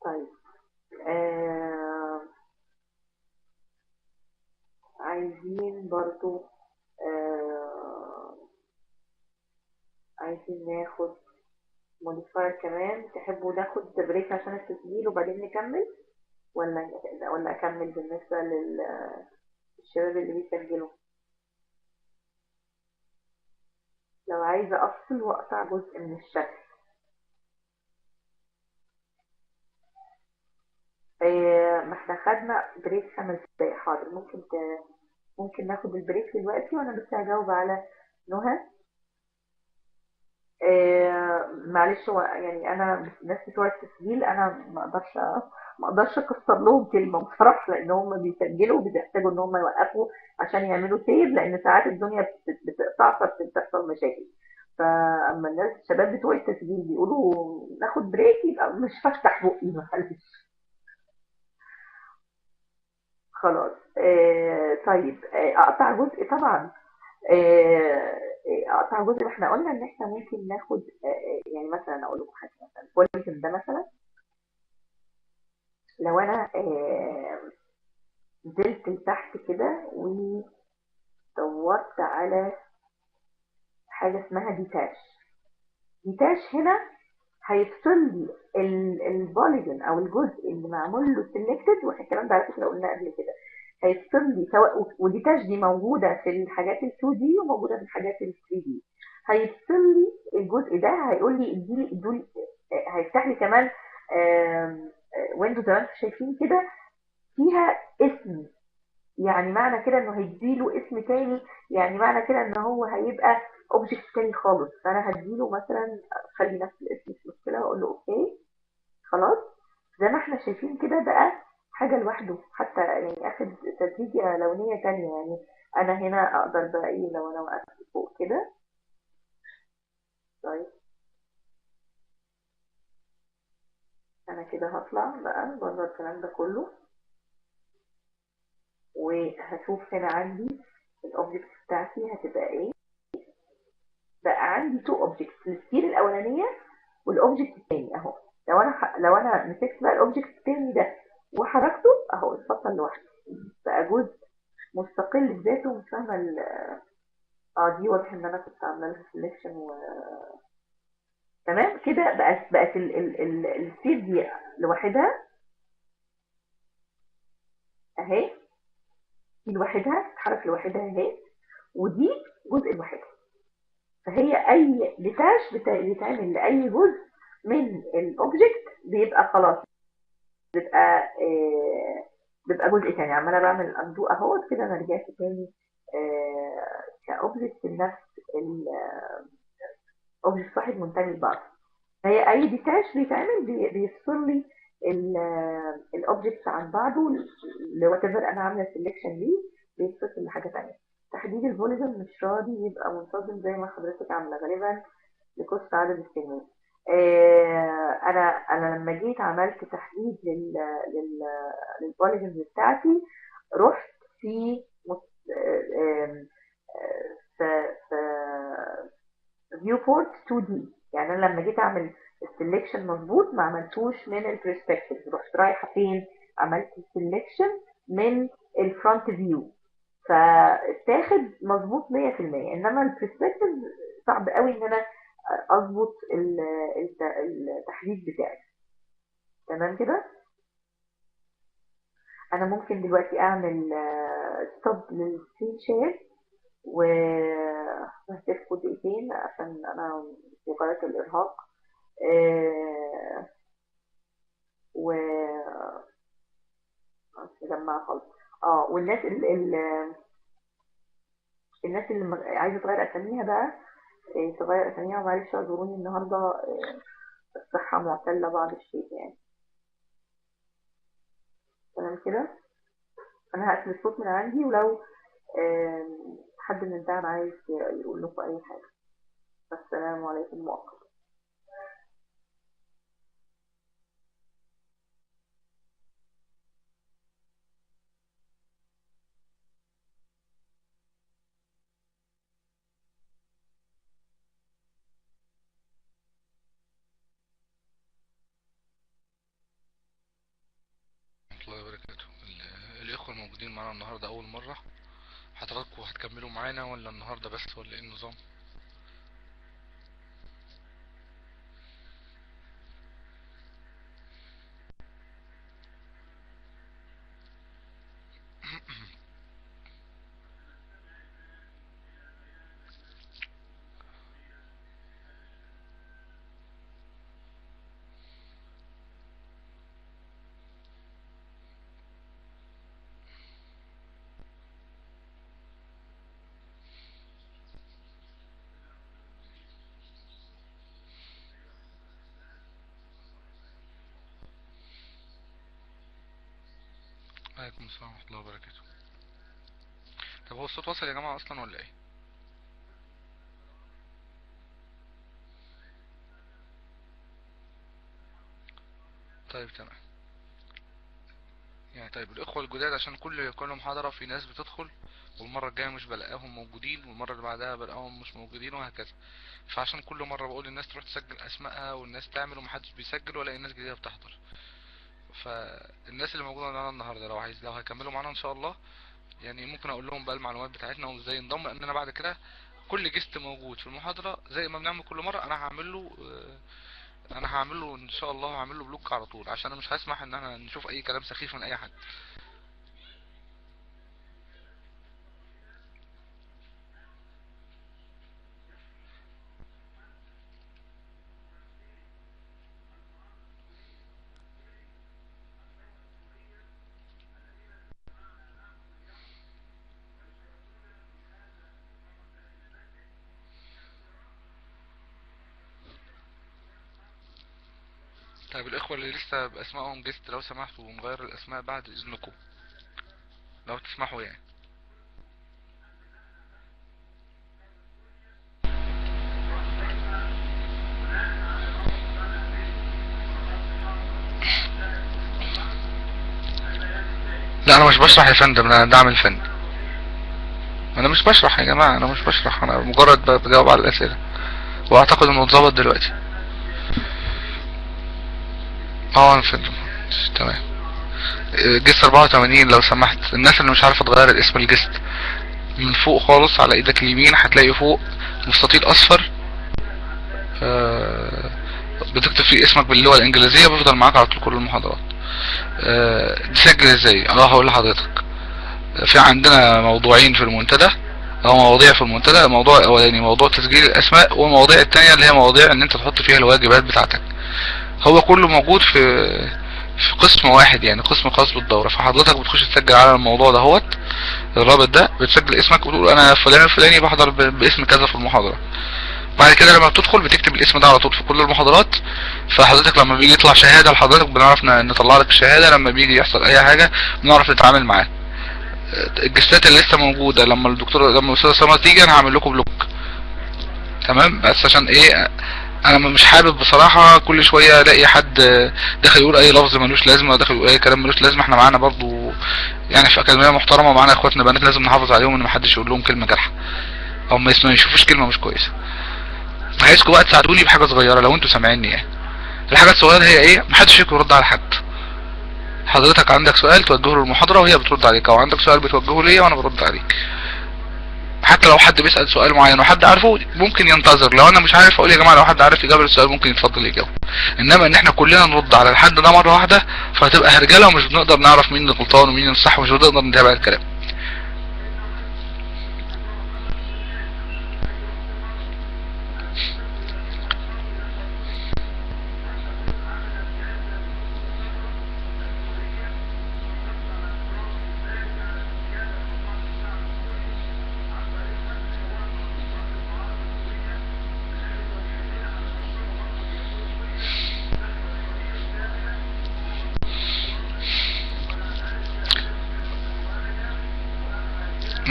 طيب عايزين برضو عايزين ناخد موديفاير كمان. تحبوا ناخد بريك عشان التسجيل وبعدين نكمل، ولا اكمل بالنسبة للشباب اللي بيسجلوا؟ لو عايزة افصل واقطع جزء من الشكل. ما احنا خدنا بريك 5 دقايق. حاضر، ممكن ناخد البريك دلوقتي وانا بس هجاوب على نهى. معلش، هو يعني انا الناس بتوع التسجيل انا ما اقدرش اكسر لهم كلمه بصراحه، لان هم بيسجلوا وبيحتاجوا ان هم يوقفوا عشان يعملوا سيف، لان ساعات الدنيا بتقطع فبتحصل مشاكل. فاما الناس الشباب بتوع التسجيل بيقولوا ناخد بريك، يبقى مش هفتح بقي معلش. خلاص. طيب، اقطع جزء طبعا. اقطع جزء. ما احنا قلنا ان احنا ممكن ناخد يعني مثلا اقول لكم حاجه، مثلا البوليجون ده مثلا، لو انا نزلت لتحت كده ودورت على حاجه اسمها ديتاش. ديتاش هنا هيفصل لي البوليجون او الجزء اللي معمول له سيلكتد، واحنا الكلام ده على فكره قلنا قبل كده. هيفصل لي سواء، وديتاش دي موجوده في الحاجات ال 2 دي وموجوده في الحاجات ال 3 دي. هيفصل لي الجزء ده، هيقول لي ادولي هيفتح لي كمان ويندوز زي ما انتم شايفين كده فيها اسم. يعني معنى كده انه هيديله اسم تاني، يعني معنى كده ان هو هيبقى اوبجكت تاني خالص. فانا هديله مثلا خلي نفس الاسم مش مشكله واقول له اوكي. خلاص. زي ما احنا شايفين كده بقى حاجه لوحده، حتى يعني اخد تدريجه لونيه تانية. يعني انا هنا اقدر بقى ايه لو انا وقفت فوق كده. طيب انا كده هطلع بقى بره الكلام ده كله، وهشوف هنا عندي الاوبجكت بتاعتي هتبقى ايه. بقى عندي تو اوبجكتس، السير الاولانيه والاوبجكت الثاني اهو. لو انا مسكت بقى الاوبجكت الثاني ده وحركته اهو اتفصل لوحده، بقى جزء مستقل بذاته. مش فاهمه دي واضح ان انا كنت عامله لها سelection تمام كده. بقت السير دي لوحدها اهي، دي لوحدها تتحرك لوحدها اهي، ودي جزء لوحدها. فهي اي ديتاش بيتعمل لاي جزء من الاوبجكت بيبقى خلاص، بيبقى جزء تاني. عماله بعمل اندو اهوت كده، انا رجعت تاني كاوبجكت لنفس الاوبجكت واحد منتمي لبعض. فهي اي ديتاش بيتعمل بيفصل لي الاوبجكتس عن بعضه، لوات ايفر انا عامله سيلكشن ليه بيتفصل لحاجه تانيه. تحديد الفوليوم مش راضي يبقى منتظم زي ما حضرتك عامله، غالبا لقصة عدد السنين. انا لما جيت عملت تحديد للبوليجونز بتاعتي، رحت في فيو بورت 2 دي. يعني انا لما جيت اعمل السلكشن مظبوط ما عملتوش من البرسبكتيف، رحت رايحه فين عملت السلكشن من الفرونت فيو، فاتاخد مظبوط 100%. انما البرسبكتيف صعب قوي ان انا اظبط التحديد بتاعي. تمام كده. انا ممكن دلوقتي اعمل ستوب للسكرين شير وهسيبكم دقيقتين عشان انا في غاية الارهاق. و مجمعة خالص. والناس الناس اللي عايزة تغير أساميها بقى، تغير أساميها، ومعلش اعذروني النهاردة، الصحة معتلة بعض الشيء يعني. تمام كده، أنا هقفل الصوت من عندي، ولو حد من الدعم عايز يقول لكم أي حاجة. السلام عليكم مؤقتا. الله وبركاته. الإخوة الموجودين معانا النهاردة أول مرة، حضراتكم هتكملوا معانا ولا النهاردة بس، ولا إيه النظام؟ عليكم السلام ورحمة الله وبركاته. طب هو الصوت وصل يا جماعة أصلا ولا إيه؟ طيب تمام. يعني طيب الإخوة الجداد، عشان كل محاضرة في ناس بتدخل، والمرة الجاية مش بلاقاهم موجودين، والمرة اللي بعدها بلاقاهم مش موجودين، وهكذا. فعشان كل مرة بقول للناس تروح تسجل أسمائها، والناس تعمل، ومحدش بيسجل، ولا الناس جديدة بتحضر. فالناس اللي موجودة معانا النهاردة لو هيكملوا معانا إن شاء الله، يعني ممكن أقول لهم بقى المعلومات بتاعتنا وإزاي ينضم، لأن أنا بعد كده كل جست موجود في المحاضرة زي ما بنعمل كل مرة، انا هعمل له ان شاء الله، هعمل له بلوك على طول، عشان انا مش هسمح ان انا نشوف اي كلام سخيف من اي حد. طيب الاخوة اللي لسه باسمائهم جست، لو سمحتوا نغير الاسماء بعد اذنكم، لو تسمحوا يعني. لا انا مش بشرح يا فندم، انا دعم الفن. انا مش بشرح يا جماعة، انا مش بشرح، انا مجرد بجاوب على الاسئلة، واعتقد انه اتظبط دلوقتي. اه يا فندم، تمام. جست 84 لو سمحت، الناس اللي مش عارفة تغير الاسم الجست، من فوق خالص على ايدك اليمين هتلاقي فوق مستطيل اصفر، بتكتب فيه اسمك باللغة الانجليزية، بيفضل معاك على طول كل المحاضرات. تسجل ازاي؟ هقول لحضرتك. في عندنا موضوعين في المنتدى، او مواضيع في المنتدى. الموضوع الاولاني موضوع تسجيل الاسماء، والمواضيع التانية اللي هي مواضيع ان انت تحط فيها الواجبات بتاعتك. هو كله موجود في قسم واحد، يعني قسم خاص بالدورة. فحضرتك بتخش تسجل على الموضوع ده هوت، الرابط ده، بتسجل اسمك وتقول انا فلان الفلاني بحضر باسم كذا في المحاضرة. بعد كده لما بتدخل بتكتب الاسم ده على طول في كل المحاضرات. فحضرتك لما بيجي يطلع شهادة لحضرتك بنعرف نطلع لك الشهادة، لما بيجي يحصل اي حاجة بنعرف نتعامل معاه. الجستات اللي لسه موجودة، لما الاستاذة سما تيجي انا هعمل لكم بلوك. تمام، بس عشان ايه، انا مش حابب بصراحة كل شوية الاقي حد داخل يقول اي لفظ ملوش لازمة، وداخل يقول اي كلام ملوش لازمة. احنا معانا برضو يعني في اكاديمية محترمة، ومعانا اخواتنا بنات لازم نحافظ عليهم، ان محدش يقول لهم كلمة جارحة، او ما يشوفوش كلمة مش كويسة. عايزكم بقى تساعدوني بحاجة صغيرة لو انتوا سامعيني يعني. الحاجة الصغيرة هي ايه؟ محدش فيكم يرد على حد. حضرتك عندك سؤال توجهه للمحاضرة وهي بترد عليك، او عندك سؤال بتوجهه ليا وانا برد عليك. حتى لو حد بيسأل سؤال معين وحد عارفه ممكن ينتظر، لو انا مش عارف اقول يا جماعة لو حد عارف يجاوب السؤال ممكن يتفضل يجاوب. انما ان احنا كلنا نرد على الحد ده مرة واحدة فهتبقى هرجلة، ومش بنقدر نعرف مين الغلطان ومين الصح، ومش بنقدر نتابع الكلام.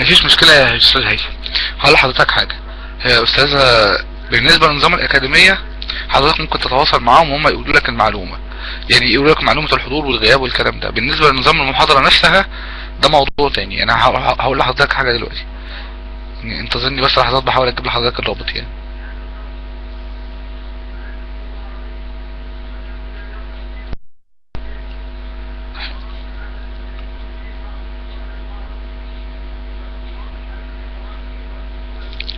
مفيش مشكلة يا أستاذ هيثم. هقول لحضرتك حاجة يا أستاذة، بالنسبة لنظام الأكاديمية حضرتك ممكن تتواصل معاهم وهم يقولوا لك المعلومة، يعني يقولوا لك معلومة الحضور والغياب والكلام ده. بالنسبة لنظام المحاضرة نفسها ده موضوع تاني. أنا هقول لحضرتك حاجة دلوقتي، يعني انتظرني بس لحظات، بحاول أجيب لحضرتك الرابط يعني.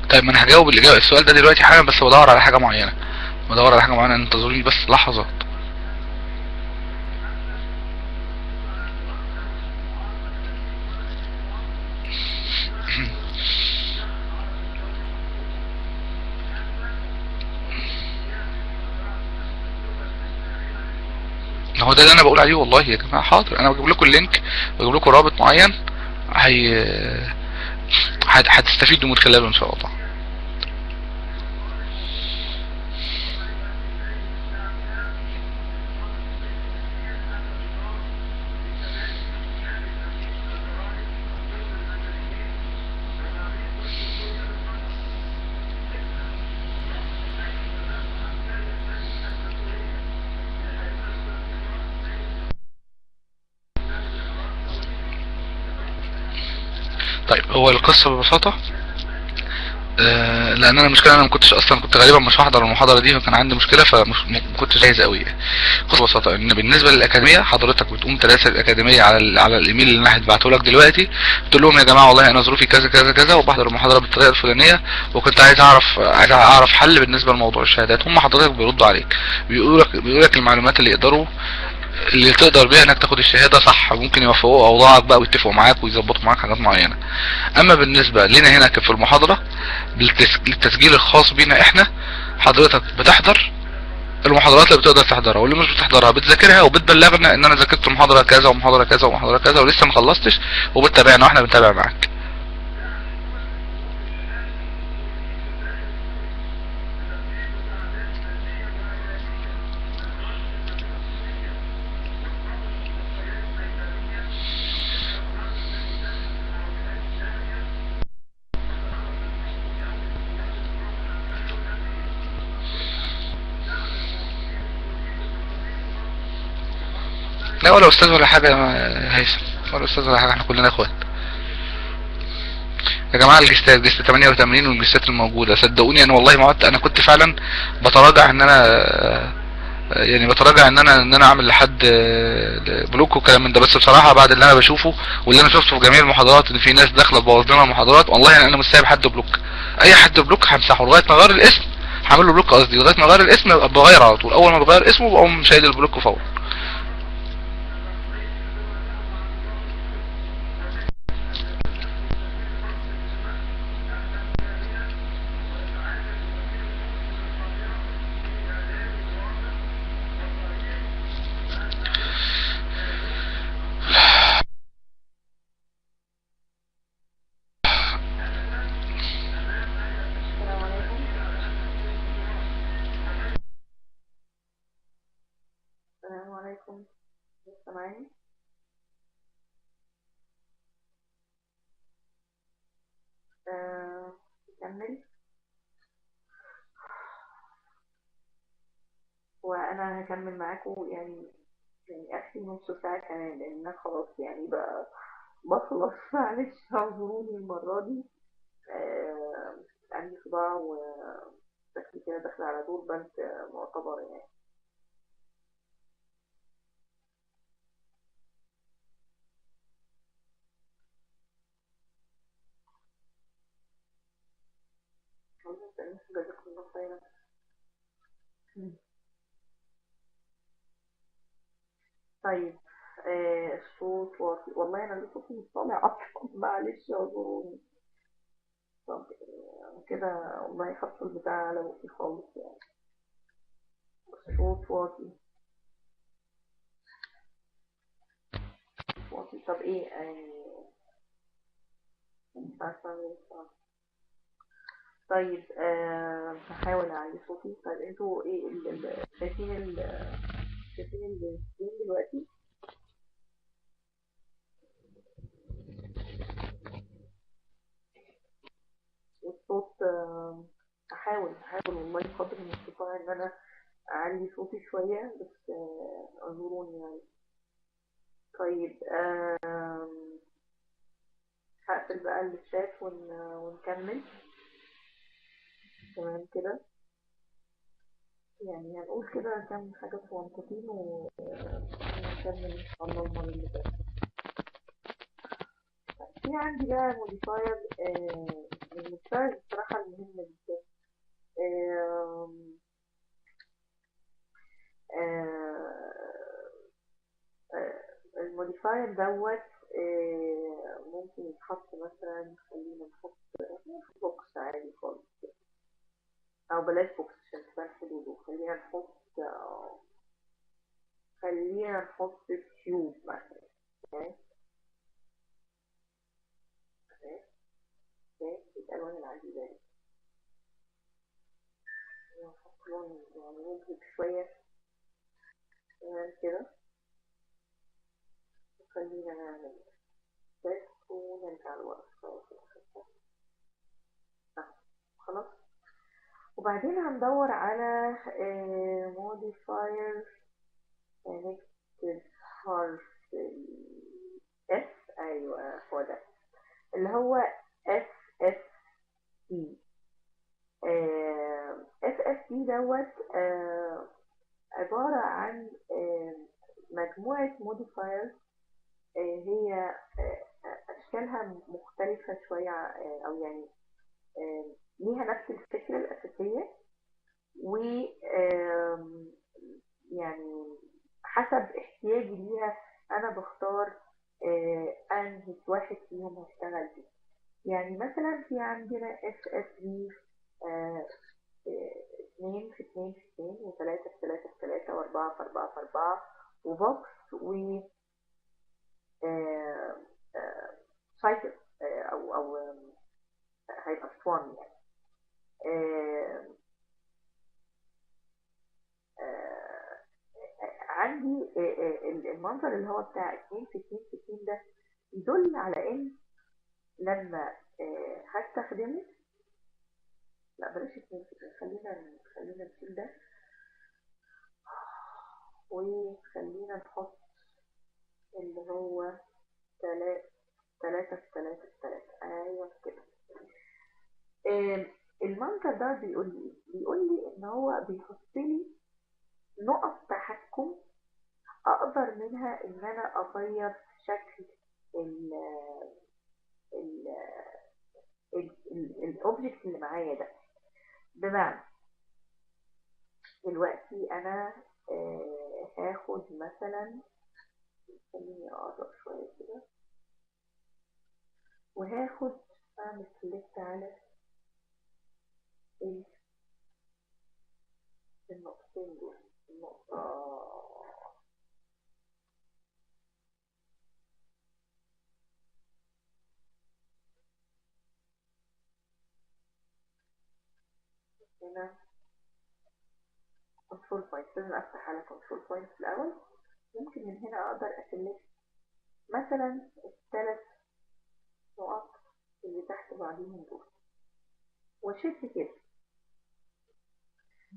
طيب ما أنا هجاوب الإجابة السؤال ده دلوقتي حالا، بس بدور على حاجة معينة، بدور على حاجة معينة، انتظروني بس لحظات. هو ده اللي انا بقول عليه والله يا جماعه. حاضر، انا بجيب لكم اللينك، بجيب لكم رابط معين، هي هتستفيدوا من خلاله ان شاء الله. طيب هو القصه ببساطه، لان انا المشكله انا ما كنتش اصلا، كنت غالبا مش هحضر المحاضره دي، فكان عندي مشكله، فمش ما كنتش جاهز قوي يعني. ببساطه ان بالنسبه للاكاديميه حضرتك بتقوم تراسل الاكاديميه على على الايميل اللي انا هبعته لك دلوقتي، تقول لهم يا جماعه والله انا ظروفي كذا كذا كذا وبحضر المحاضره بالطريقه الفلانيه، وكنت عايز اعرف حل بالنسبه لموضوع الشهادات. هم حضرتك بيردوا عليك، بيقولوا لك المعلومات اللي يقدروا، اللي تقدر بيها انك تاخد الشهاده صح. ممكن يوفقوا اوضاعك بقى ويتفقوا معاك ويظبطوا معاك حاجات معينه. اما بالنسبه لنا هنا في المحاضره للتسجيل الخاص بينا احنا، حضرتك بتحضر المحاضرات اللي بتقدر تحضرها، واللي مش بتحضرها بتذاكرها وبتبلغنا ان انا ذاكرت محاضره كذا ومحاضره كذا ومحاضره كذا ولسه ما خلصتش، وبتتابعنا واحنا بنتابع معاك. لا ولا استاذ ولا حاجه يا هيثم، ولا استاذ ولا حاجه، احنا كلنا اخوات يا جماعه. الجستات جست 88 والجستات الموجوده، صدقوني انا والله ما عدت، انا كنت فعلا بتراجع ان انا يعني بتراجع ان انا اعمل لحد بلوك وكلام من ده. بس بصراحه بعد اللي انا بشوفه واللي انا شفته في جميع المحاضرات ان في ناس داخله تبوظ لنا المحاضرات، والله يعني انا مش سايب حد بلوك. اي حد بلوك همسحه لغايه ما اغير الاسم، هعمل له بلوك قصدي، لغايه ما اغير الاسم بغير على طول، اول ما بغير اسمه بقوم شايل البلوك فورا. السلام عليكم. السلام عليكم. سامعني؟ نكمل. وانا هكمل معاكم يعني اخي نص ساعة كمان، لان أنا خلاص يعني بقى بخلص. معلش اعذروني المرة دي. عندي صداع وشكلي كده داخل على دور برد معتبر يعني. جزاكم الله خيرا. طيب. الصوت واطي، والله انا لسه صوتي مش طالع اصلا. معلش اعذروني. طب كده والله حط البتاع على بقي خالص يعني. الصوت واطي. واطي. طب ايه يعني؟ مش عارفة أعمل إيه بصراحة. طيب هحاول اعلي صوتي. طيب انتوا ايه شايفين السكرين دلوقتي؟ هحاول والله قدر المستطاع ان انا اعلي صوتي شوية، بس اعذروني يعني. طيب هقفل بقى الشات ونكمل. تمام كده، يعني هنقول كده كام حاجة صغنطتين ونكمل ان شاء الله المرة اللي جاية. في عندي بقى موديفاير الموديفاير بصراحة المهمة جدا. الموديفاير دوت ممكن يتحط مثلا، خلينا نحط بوكس عادي خالص، او بلاش بوكس عشان تبان حدوده. خلينا نحط تيوب مثلا. الالوان العجيبة دي نحط لون يعني ممكن شوية كده. خلينا نعمل تيست ونرجع لورا خلاص. وبعدين هندور على modifier، نكتب حرف S. ايوه هو ده اللي هو SSD. SSD دوت عبارة عن مجموعة modifiers هي أشكالها مختلفة شوية، أو يعني ليها نفس الفكرة الأساسية، و يعني حسب احتياجي ليها أنا بختار أنهي واحد فيهم هشتغل فيه. يعني مثلا في عندنا SSD 2 في 2 في 2 و3 في 3 في 3 و4 في 4 في 4 وبوكس و سايكل او هيبقى اسطواني يعني. عندي المنظر اللي هو بتاع 2 في 2 في 2 ده يدل على ان لما هستخدمه، لا بلاش 2 في 2، خلينا نشيل ده وخلينا نحط اللي هو 3 في 3 في 3. ايوه كده. المنظر ده بيقول لي ان هو بيحط لي نقط تحكم اقدر منها ان انا اغير شكل الاوبجكت اللي معايا ده. بمعنى دلوقتي انا هاخد مثلا، خليني اقرب شويه كده، وهاخد اعمل سيلكت على النقطتين دول. النقطة هنا كنترول بوينت، لازم افتح على كنترول بوينت الاول. ممكن من هنا اقدر اسلكت مثلا الثلاث نقط اللي تحت بعضهم دول واشد كده.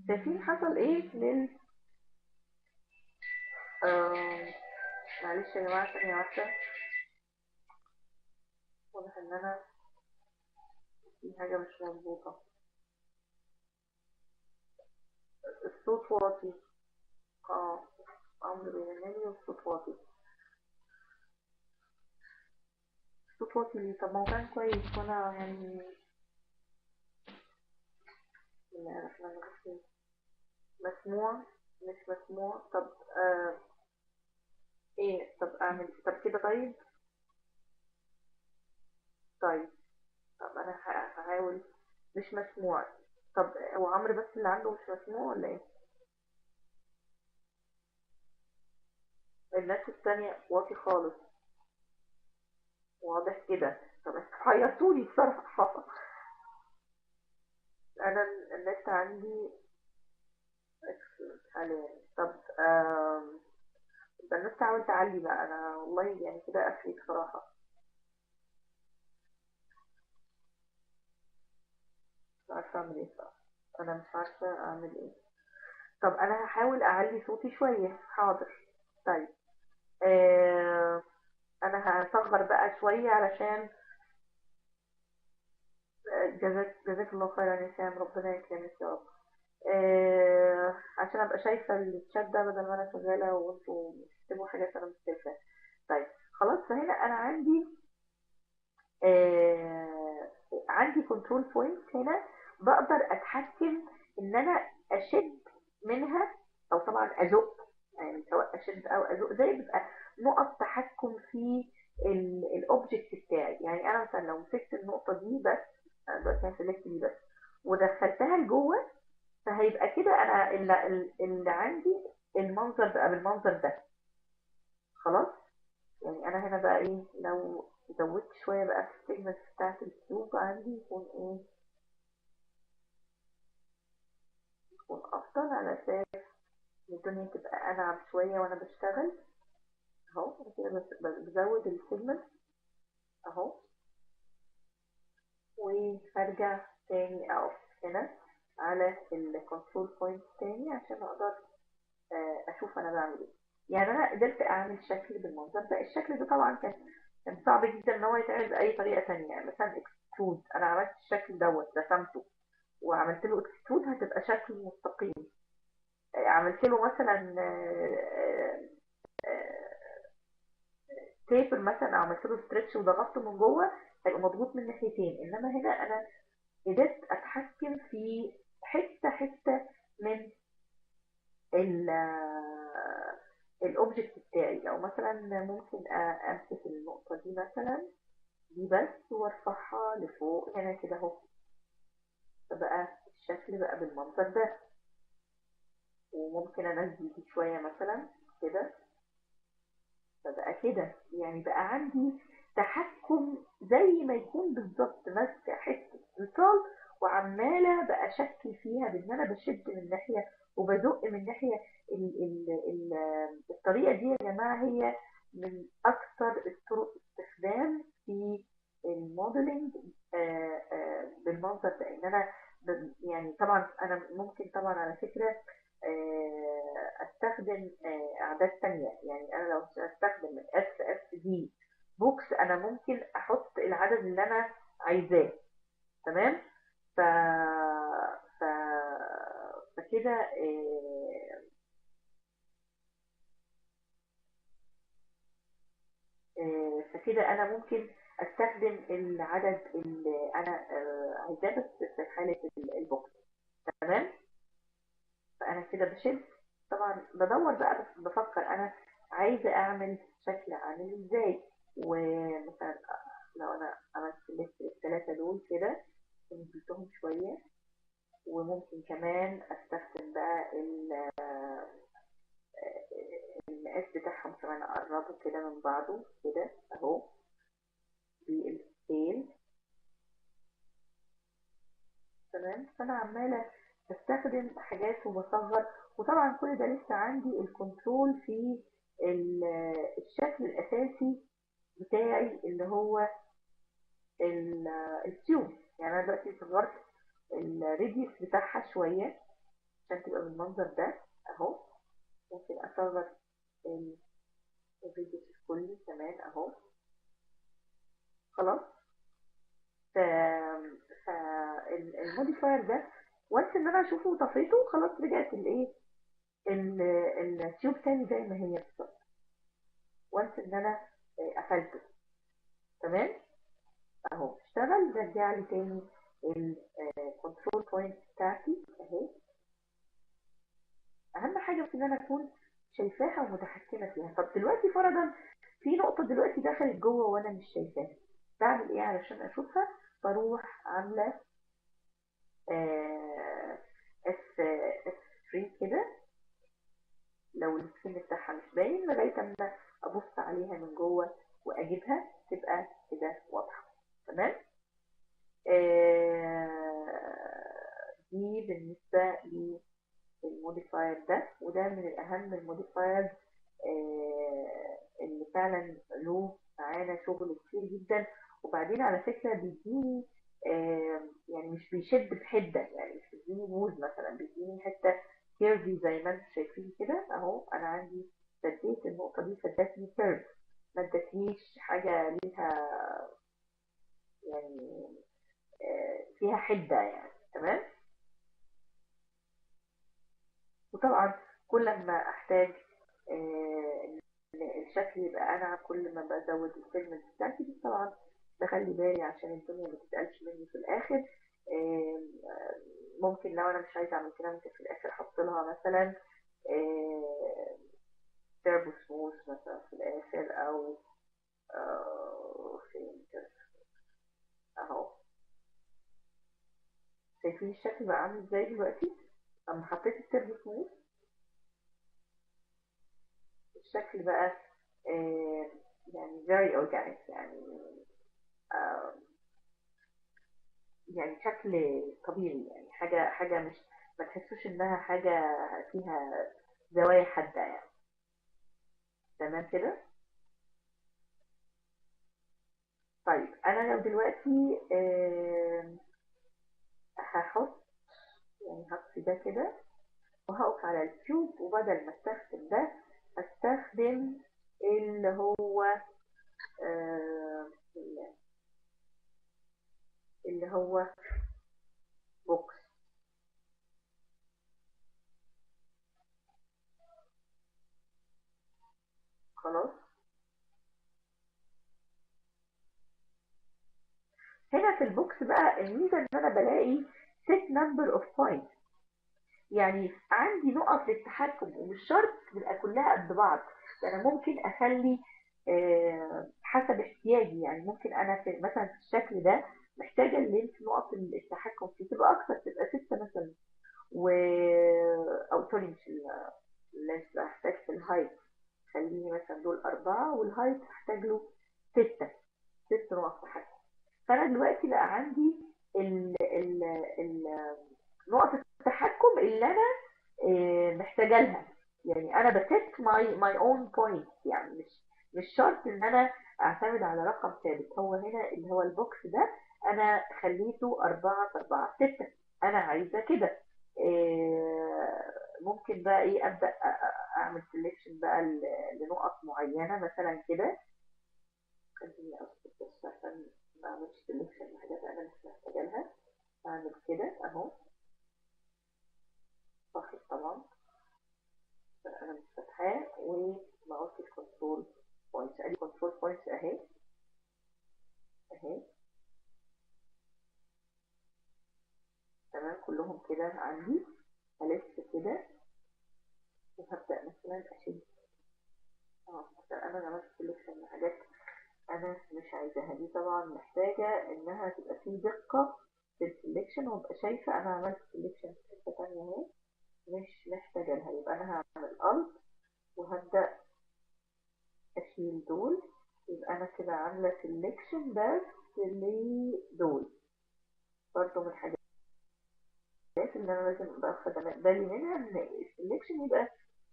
شايفين حصل ايه معلش يا جماعة ثانية واحدة، واضح ان انا في حاجة مش مظبوطة. الصوت واطي. امر بينامي والصوت واطي. الصوت واطي ليه؟ طب ما هو كان كويس وانا يعني مسموع مش مسموع. طب ايه؟ طب اعمل طب كده. طب انا هحاول. مش مسموع. طب هو عمرو بس اللي عنده مش مسموع ولا ايه؟ الناس التانية واطي خالص واضح كده. طب حيرتوني بصراحة. انا النت عندي حاليا. طب الناس تحاول تعلي بقى. انا والله يعني كده قفلي بصراحة، مش عارفة اعمل ايه بقى. انا مش عارفة اعمل ايه. طب انا هحاول اعلي صوتي شوية. حاضر. طيب. انا هصغر بقى شوية علشان جزاك الله خيرا يا سام، ربنا يكرمك يا رب. عشان ابقى شايفة الشات ده بدل ما انا شغالة وانتوا بتكتبوا حاجات انا مش شايفاها. طيب خلاص. فهنا انا آه عندي كنترول بوينت هنا، بقدر اتحكم ان انا اشد منها او طبعا ازق. يعني سواء اشد او ازق، زي بيبقى نقط تحكم في الاوبجكت بتاعي. يعني انا مثلا لو مسكت النقطه دي بس، أنا دلوقتي هسلكت دي بس ودخلتها لجوه، فهيبقى كده انا اللي عندي المنظر بقى بالمنظر ده. خلاص. يعني انا هنا بقى ايه، لو زودت شويه بقى في السيجمنت بتاعت الكيوب عندي، يكون ايه، يكون افضل على اساس الدنيا تبقى انعم شويه وانا بشتغل. اهو أنا كده بزود السيجمنت اهو، وهرجع تاني اقف هنا على الكنترول بوينت تاني عشان اقدر اشوف انا بعمل ايه. يعني انا قدرت اعمل شكل بالمنظر ده. الشكل ده طبعا كان صعب جدا ان هو يتعمل باي طريقه تانية. يعني مثلا اكسترود، انا عملت الشكل دوت رسمته وعملت له اكسترود هتبقى شكل مستقيم. عملت له مثلا تيبر مثلا، او عملت له ستريتش وضغطته من جوه، هيبقى مضغوط من ناحيتين. انما هنا انا قدرت اتحكم في حته حته من الاوبجكت بتاعي. لو مثلا ممكن امسك النقطه دي مثلا، دي بس، وارفعها لفوق هنا كده اهو، فبقى الشكل بقى بالمنظر ده. وممكن انزل دي شويه مثلا كده، فبقى كده. يعني بقى عندي تحكم زي ما يكون بالظبط ماسكه حته وصال، وعماله بقى اشكل فيها بان انا بشد من ناحيه وبزق من ناحيه. ال ال ال الطريقه دي يا جماعه هي من اكثر الطرق استخدام في الموديلنج بالمنظر ده. ان انا يعني طبعا انا ممكن طبعا على فكره استخدم اعداد تانية. يعني انا لو استخدم الاس اس دي بوكس، انا ممكن احط العدد اللي انا عايزاه. تمام. ف ف فكده فكده انا ممكن استخدم العدد اللي انا عايزاه بس في حالة البوكس. تمام. فانا كده بشد. طبعا بدور بقى، بس بفكر انا عايزه اعمل شكل عامل ازاي. ومثلا لو انا عملت سيلكت الثلاثه دول كده نزلتهم شويه، وممكن كمان استخدم بقى المقاس بتاعهم كمان، اقربه كده من بعضه كده اهو بالسكيل. تمام. فانا عماله بستخدم حاجات وبصغر. وطبعا كل ده لسه عندي الكنترول في الشكل الاساسي بتاعي اللي هو التيوب. يعني انا دلوقتي صغرت الريديوس بتاعها شويه عشان تبقى بالمنظر ده اهو. ممكن اصغر الريديوس الكلي كمان اهو. خلاص. ف فالموديفاير ده وانس ان انا اشوفه وطفيته، خلاص رجعت الايه التيوب تاني زي ما هي بالظبط. وانس ان انا قفلته. تمام. اهو اشتغل، رجع لي تاني الكنترول بوينت بتاعتي اهي. اهم حاجه بس ان انا اكون شايفاها ومتحكمه فيها. طب دلوقتي فرضا في نقطه دلوقتي دخلت جوه وانا مش شايفاها، بعمل ايه علشان اشوفها؟ بروح عامله اس اس 3 كده، لو السكن بتاعها مش باين، لغايه اما ابص عليها من جوه واجيبها تبقى كده واضحه. تمام. دي بالنسبه للموديفاير ده، وده من الاهم الموديفاير اللي فعلا له معانا شغل كتير جدا. وبعدين على فكره بيديني يعني مش بيشد بحده، يعني مش بيديني بوز مثلا، بيديني حته كيرفي زي ما انتم شايفين كده اهو. انا عندي سديت النقطه دي فادتني كيرف، ما ادتنيش حاجه ليها يعني فيها حده يعني. تمام. وطبعا كل ما احتاج ان الشكل يبقى انعم، كل ما بزود السيجمنت بتاعتي. بس طبعا بخلي بالي عشان الدنيا ما تتقلش مني في الاخر. ممكن لو انا مش عايزه اعمل كده ممكن في الاخر احط لها مثلا تربو سموث مثلا في الاخر، او فين كده اهو. شايفين الشكل بقى عامل ازاي دلوقتي اما حطيت التربو سموث؟ الشكل بقى يعني very organic، آه، يعني شكل طبيعي، يعني حاجة مش، ما تحسوش انها حاجة فيها زوايا حادة يعني. تمام كده. طيب انا لو دلوقتي هحط يعني هطفي ده كده وهقف على التيوب، وبدل ما استخدم ده استخدم اللي هو آه، اللي هو بوكس. خلاص. هنا في البوكس بقى الميزه ان انا بلاقي set number of points، يعني عندي نقط للتحكم ومش شرط تبقى كلها قد بعض. انا ممكن اخلي حسب احتياجي. يعني ممكن انا في مثلا في الشكل ده محتاجه اللي في نقط التحكم فيه تبقى اكتر، تبقى 6 مثلا، و او سوري مش اللي هحتاج في الهايت خليني مثلا دول 4، والهايت هحتاج له 6، 6 نقط تحكم. فانا دلوقتي بقى عندي ال نقط التحكم اللي انا محتاجه لها. يعني انا بست ماي اون بوينت، يعني مش شرط ان انا اعتمد على رقم ثابت. هو هنا اللي هو البوكس ده انا خليته 4 في 4 6، انا عايزه كده. ممكن بقى ايه ابدا اعمل سelection بقى لنقط معينه مثلا كده. خليني اظبط بس عشان ما اعملش سelection لحاجات انا مش محتاجه لها. اعمل كده اهو. صح طبعا انا مش فاتحاه، وماوس الكنترول بوينتس، ادي كنترول بوينتس اهي اهي. تمام كلهم كده عندي. هلف كده وهبدأ مثلا اشيل مثلا انا عملت سelection لحاجات انا مش عايزاها. دي طبعا محتاجة انها تبقى فيه دقة في السلكشن، وابقى شايفة انا عملت سلكشن في حتة تانية اهي مش محتاجة لها. يبقى انا هعمل الت وهبدأ اشيل دول. يبقى انا كده عاملة سلكشن بس لدول. برضه من الحاجات اللي انا لازم ابقى اخد بالي منها ان السلكشن يبقى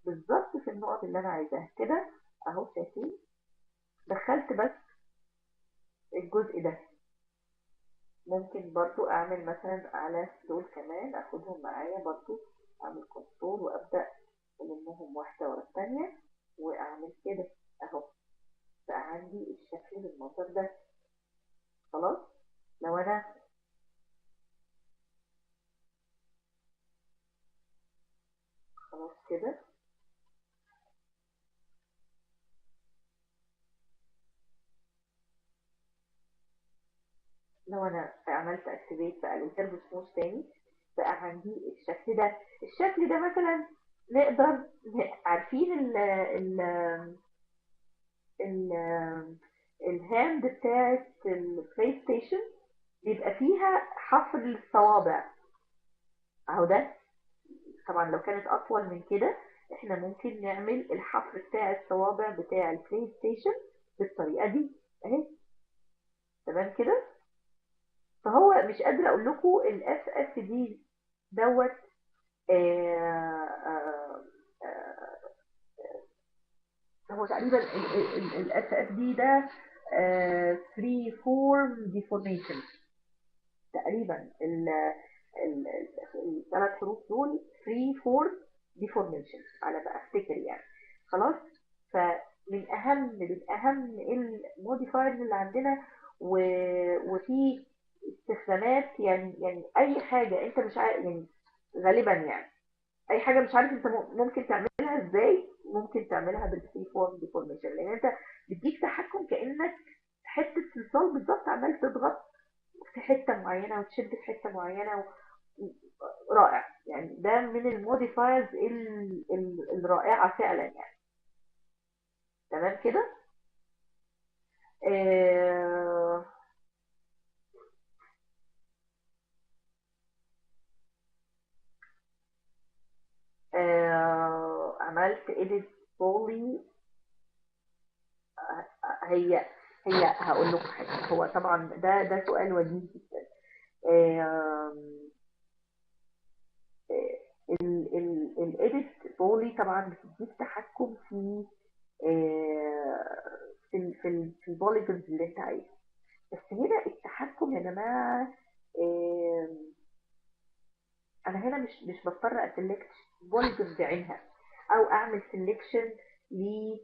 بالظبط في النقط اللي انا عايزاها كده اهو. شايفين دخلت بس الجزء ده. ممكن برضو اعمل مثلا على دول كمان اخدهم معايا برضو، اعمل كنترول وابدأ المهم واحدة ورا الثانية واعمل كده اهو. بقى عندي الشكل بالمنظر ده. خلاص. لو انا خلاص كده لو انا عملت اكتيفيت بقى الانترفيو سموث تاني، بقى عندي الشكل ده. الشكل ده مثلا نقدر عارفين ال الهاند بتاعت البلاي ستيشن بيبقى فيها حفر للصوابع اهو. ده طبعا لو كانت اطول من كده احنا ممكن نعمل الحفر بتاع الصوابع بتاع البلاي ستيشن بالطريقه دي اهي. تمام كده. فهو مش قادره اقول لكم الاف اف دي دوت هو تقريبا الاف اف دي ده فري فورم ديفورميشن تقريبا. الثلاث حروف دول free for deformation على ما افتكر يعني. خلاص. فمن اهم الموديفايرز اللي عندنا، وفي استخدامات يعني اي حاجه انت مش عارف يعني، غالبا يعني اي حاجه مش عارف انت ممكن تعملها ازاي، ممكن تعملها بالفري فورم ديفورميشن، لان انت بتديك تحكم كانك حته صلصال بالظبط عمال تضغط في حته معينه وتشد في حته معينه رائع يعني. ده من الموديفايرز الرائعه فعلا يعني. تمام كده. آه عملت edit بولي. هي هقول لكم حاجه. هو طبعا ده سؤال وجيه جدا. الايديت بولي طبعا بتديك تحكم في في البوليجونز اللي انت عايزها. بس هنا التحكم يا جماعه، انا هنا مش بضطر اسلكت بوليجون بعينها او اعمل سelection ل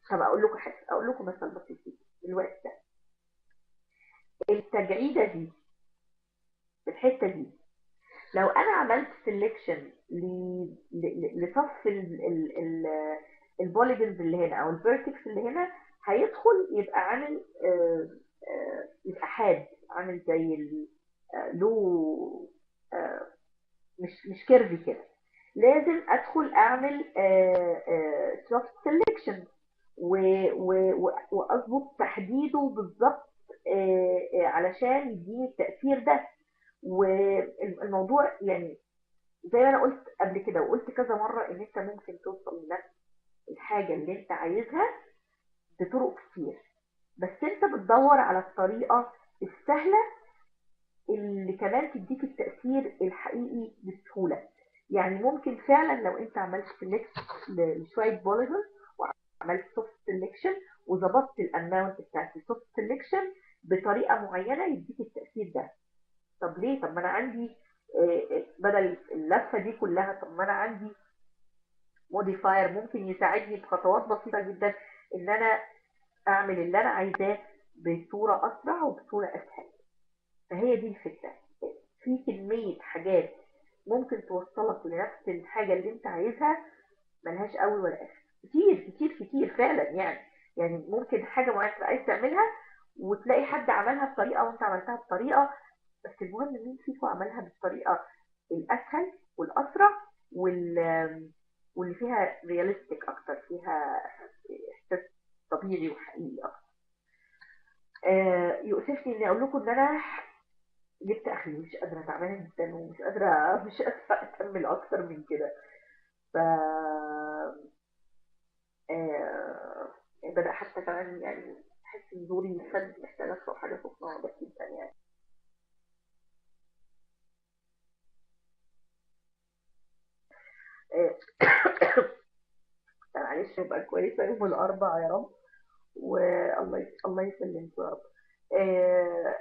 طب اقول لكم حاجه، اقول لكم مثلا بسيط دلوقتي ده التجعيده دي في الحته دي، لو انا عملت سelection لصف البوليجونز اللي هنا او الفيرتكس اللي هنا، هيدخل يبقى عامل يبقى حاد، عامل زي له مش كيرفي كده. لازم ادخل اعمل سوفت سelection واظبط تحديده بالظبط علشان يديني التأثير ده. والموضوع يعني زي ما انا قلت قبل كده وقلت كذا مرة، ان انت ممكن توصل لنفس الحاجة اللي انت عايزها بطرق كتير، بس انت بتدور على الطريقة السهلة اللي كمان تديك التأثير الحقيقي بسهولة. يعني ممكن فعلا لو انت عملت سيلكت لشوية بوليجون وعملت سوفت سيلكشن وظبطت الاماونت بتاعت السوفت سيلكشن بطريقة معينة يديك التأثير ده. طب ليه؟ طب ما انا عندي بدل اللفة دي كلها، طب ما انا عندي موديفاير ممكن يساعدني بخطوات بسيطة جدا ان انا اعمل اللي انا عايزاه بصورة اسرع وبصورة اسهل. فهي دي الفكرة. في كمية حاجات ممكن توصلك لنفس الحاجة اللي انت عايزها، ملهاش اول ولا اخر. كتير كتير كتير فعلا يعني ممكن حاجة معينة تبقى عايز تعملها وتلاقي حد عملها بطريقة وانت عملتها بطريقة، بس المهم مين فيكم عملها بالطريقة الاسهل والاسرع واللي فيها رياليستيك اكتر، فيها احساس طبيعي وحقيقي اكتر. يؤسفني اني اقول لكم ان انا جبت اخري، مش قادره، تعبانه جدا ومش قادره اكمل اكتر من كده. ف بدأ حتى كمان يعني احس ان زوري فد، محتاجه اشرب حاجه سخنه بس جدا يعني. معلش يبقى كويسه يوم الاربعاء يا رب، الله يسلمك يا رب. آه،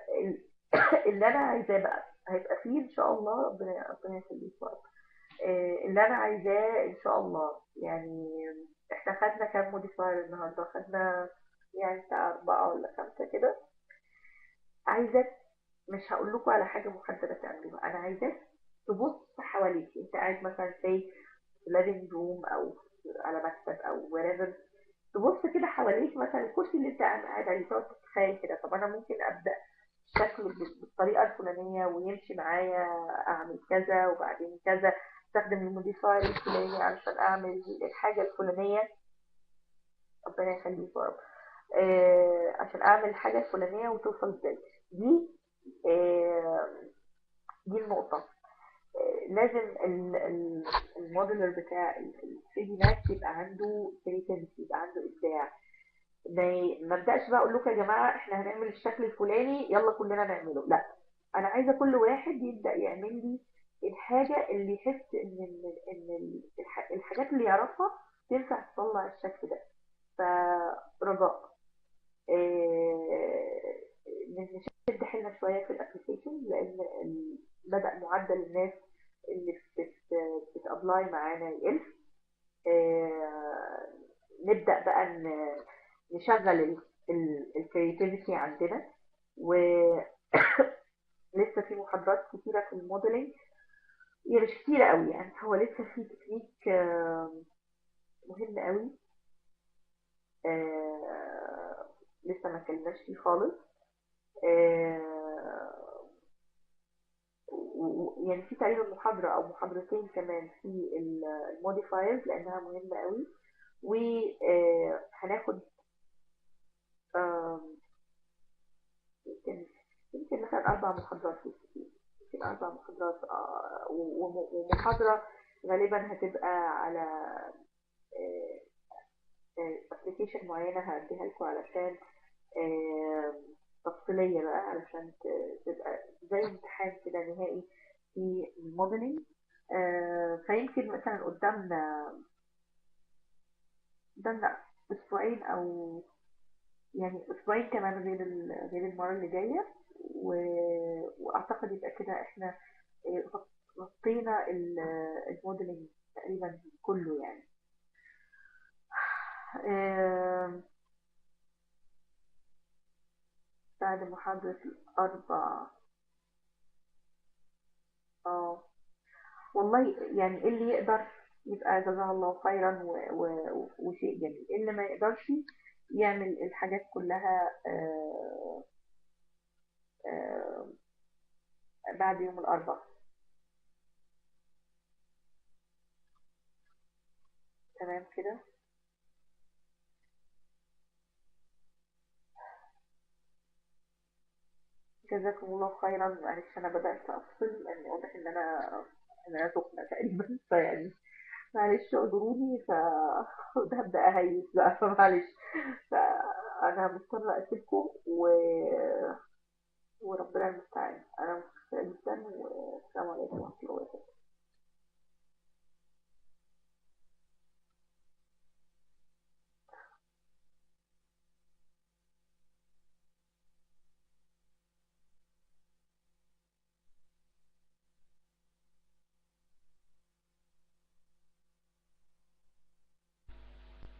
اللي انا عايزاه بقى هيبقى فيه ان شاء الله، ربنا يخليك يا رب. اللي انا عايزاه ان شاء الله يعني. احنا خدنا كام موديفاير النهارده؟ خدنا يعني بتاع 4 ولا 5 كده. عايزاك، مش هقول لكم على حاجه محدده تعملوها، انا عايزاك تبص حواليك. انت قاعد مثلا في ليفنج روم او على مكتب او wherever، تبص كده حواليك، مثلا الكرسي اللي انت قاعد عليه تقعد تتخيل كده، طب انا ممكن ابدا شكله بالطريقه الفلانيه ويمشي معايا، اعمل كذا وبعدين كذا، استخدم الموديفاير الفلاني علشان اعمل الحاجه الفلانيه. ربنا يخليك يا رب. عشان اعمل الحاجه الفلانيه وتوصل ازاي. دي آه دي النقطه. لازم الموديلر بتاع ال 3 دي ماكس يبقى عنده كريتيفيتي، يبقى عنده ابداع. ما ابداش بقى اقول لكم يا جماعه احنا هنعمل الشكل الفلاني يلا كلنا نعمله، لا. انا عايزه كل واحد يبدا يعمل لي الحاجه اللي يحس ان الحاجات اللي يعرفها تنفع تطلع الشكل ده. فرجاء نشد حيلنا شويه في الابلكيشن، لان بدأ معدل الناس اللي بتابلاي معانا يقل. نبدأ بقى نشغل الكرياتيفيتي عندنا، ولسه في محاضرات كتيرة في الموديلنج، هي مش كتيرة قوي يعني، هو لسه في تكنيك مهم قوي لسه ما اتكلمناش فيه خالص. يعني في تقريبا محاضرة أو محاضرتين كمان في الموديفايرز لأنها مهمة قوي، وهناخد يمكن مثلا 4 محاضرات في الكتير، يمكن 4 محاضرات، ومحاضرة غالبا هتبقى على ابلكيشن معينة هديها لكم علشان تفصيلية بقى، علشان تبقى زي امتحان كده نهائي في الموديلنج. فيمكن مثلا قدامنا اسبوعين او يعني اسبوعين كمان غير المرة اللي جاية، واعتقد يبقى كده احنا غطينا الموديلنج تقريبا كله يعني. بعد محاضرة الأربع والله يعني اللي يقدر يبقى جزاه الله خيرا وشيء جميل، اللي ما يقدرش يعمل الحاجات كلها بعد يوم الأربع. تمام كده. جزاكم الله خيرا. معلش انا بدأت افصل لان واضح ان انا سخنة تقريبا، فيعني معلش اعذروني، هبدأ اهيس بقى، فمعلش فانا مضطرة اسيبكم وربنا المستعان. انا مبسوطة جدا، والسلام عليكم ورحمة الله وبركاته.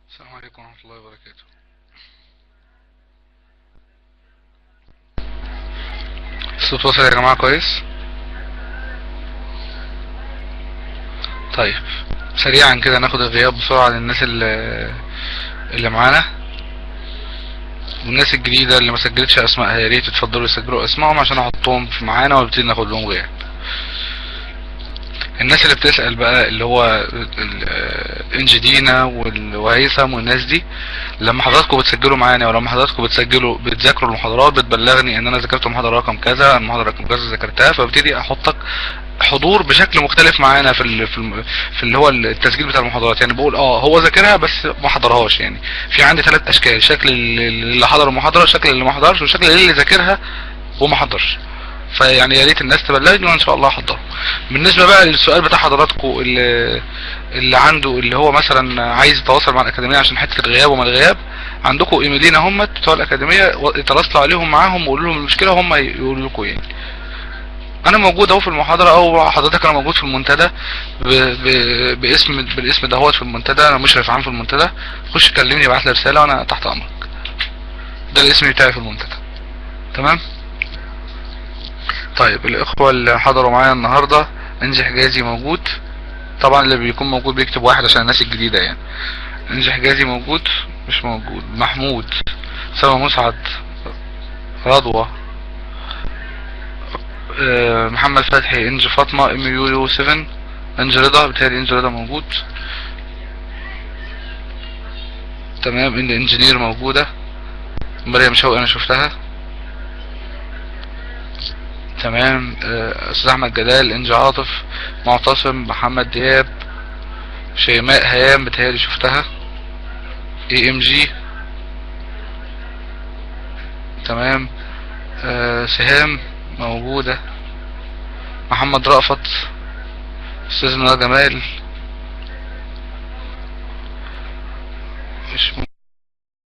السلام عليكم ورحمة الله وبركاته. الصوت واصل يا جماعة كويس؟ طيب سريعا كده ناخد الغياب بسرعة للناس اللي معانا، والناس الجديدة اللي ما سجلتش اسمائها يا ريت تفضلوا يسجلوا اسمائهم عشان احطهم في معانا ونبتدي ناخد لهم غياب. الناس اللي بتسأل بقى اللي هو انجي دينا وهيثم والناس دي، لما حضراتكم بتسجلوا معانا ولما حضراتكم بتذاكروا المحاضرات بتبلغني ان انا ذاكرت المحاضرة رقم كذا، المحاضرة رقم كذا ذاكرتها، فببتدي احطك حضور بشكل مختلف معانا في اللي هو التسجيل بتاع المحاضرات. يعني بقول هو ذاكرها بس ما حضرهاش. يعني في عندي 3 اشكال: شكل اللي حضر المحاضرة، شكل اللي ما حضرش، وشكل اللي ذاكرها وما حضرش. فيعني يا ريت الناس تبلغني وان شاء الله احضره. بالنسبه بقى للسؤال بتاع حضراتكم اللي عنده اللي هو مثلا عايز يتواصل مع الاكاديميه عشان حته الغياب وما الغياب، عندكم ايميلين هم بتوع الاكاديميه، يتواصلوا عليهم معاهم وقولوا لهم المشكله وهم يقولوا لكم. يعني انا موجود اهو في المحاضره، او حضرتك انا موجود في المنتدى بالاسم دهوت في المنتدى، انا مشرف عام في المنتدى. خش كلمني ابعت لي رساله وانا تحت امرك. ده الاسم بتاعي في المنتدى. تمام. طيب الاخوة اللي حضروا معايا النهاردة: انجي حجازي موجود، طبعا اللي بيكون موجود بيكتب 1 عشان الناس الجديدة. يعني انجي حجازي موجود، مش موجود. محمود، سما مسعد، رضوى، محمد فتحي، انجي فاطمة، ام يو 7، انجي رضا، بتهيألي انجي رضا موجود. تمام. الانجينير موجودة، مريم شوقي انا شفتها. تمام. استاذ احمد جلال، انجي عاطف، معتصم، محمد دياب، شيماء هيام بتهيألي شفتها، اي ام جي. تمام. سهام موجودة، محمد رأفت، استاذ منى جمال، مش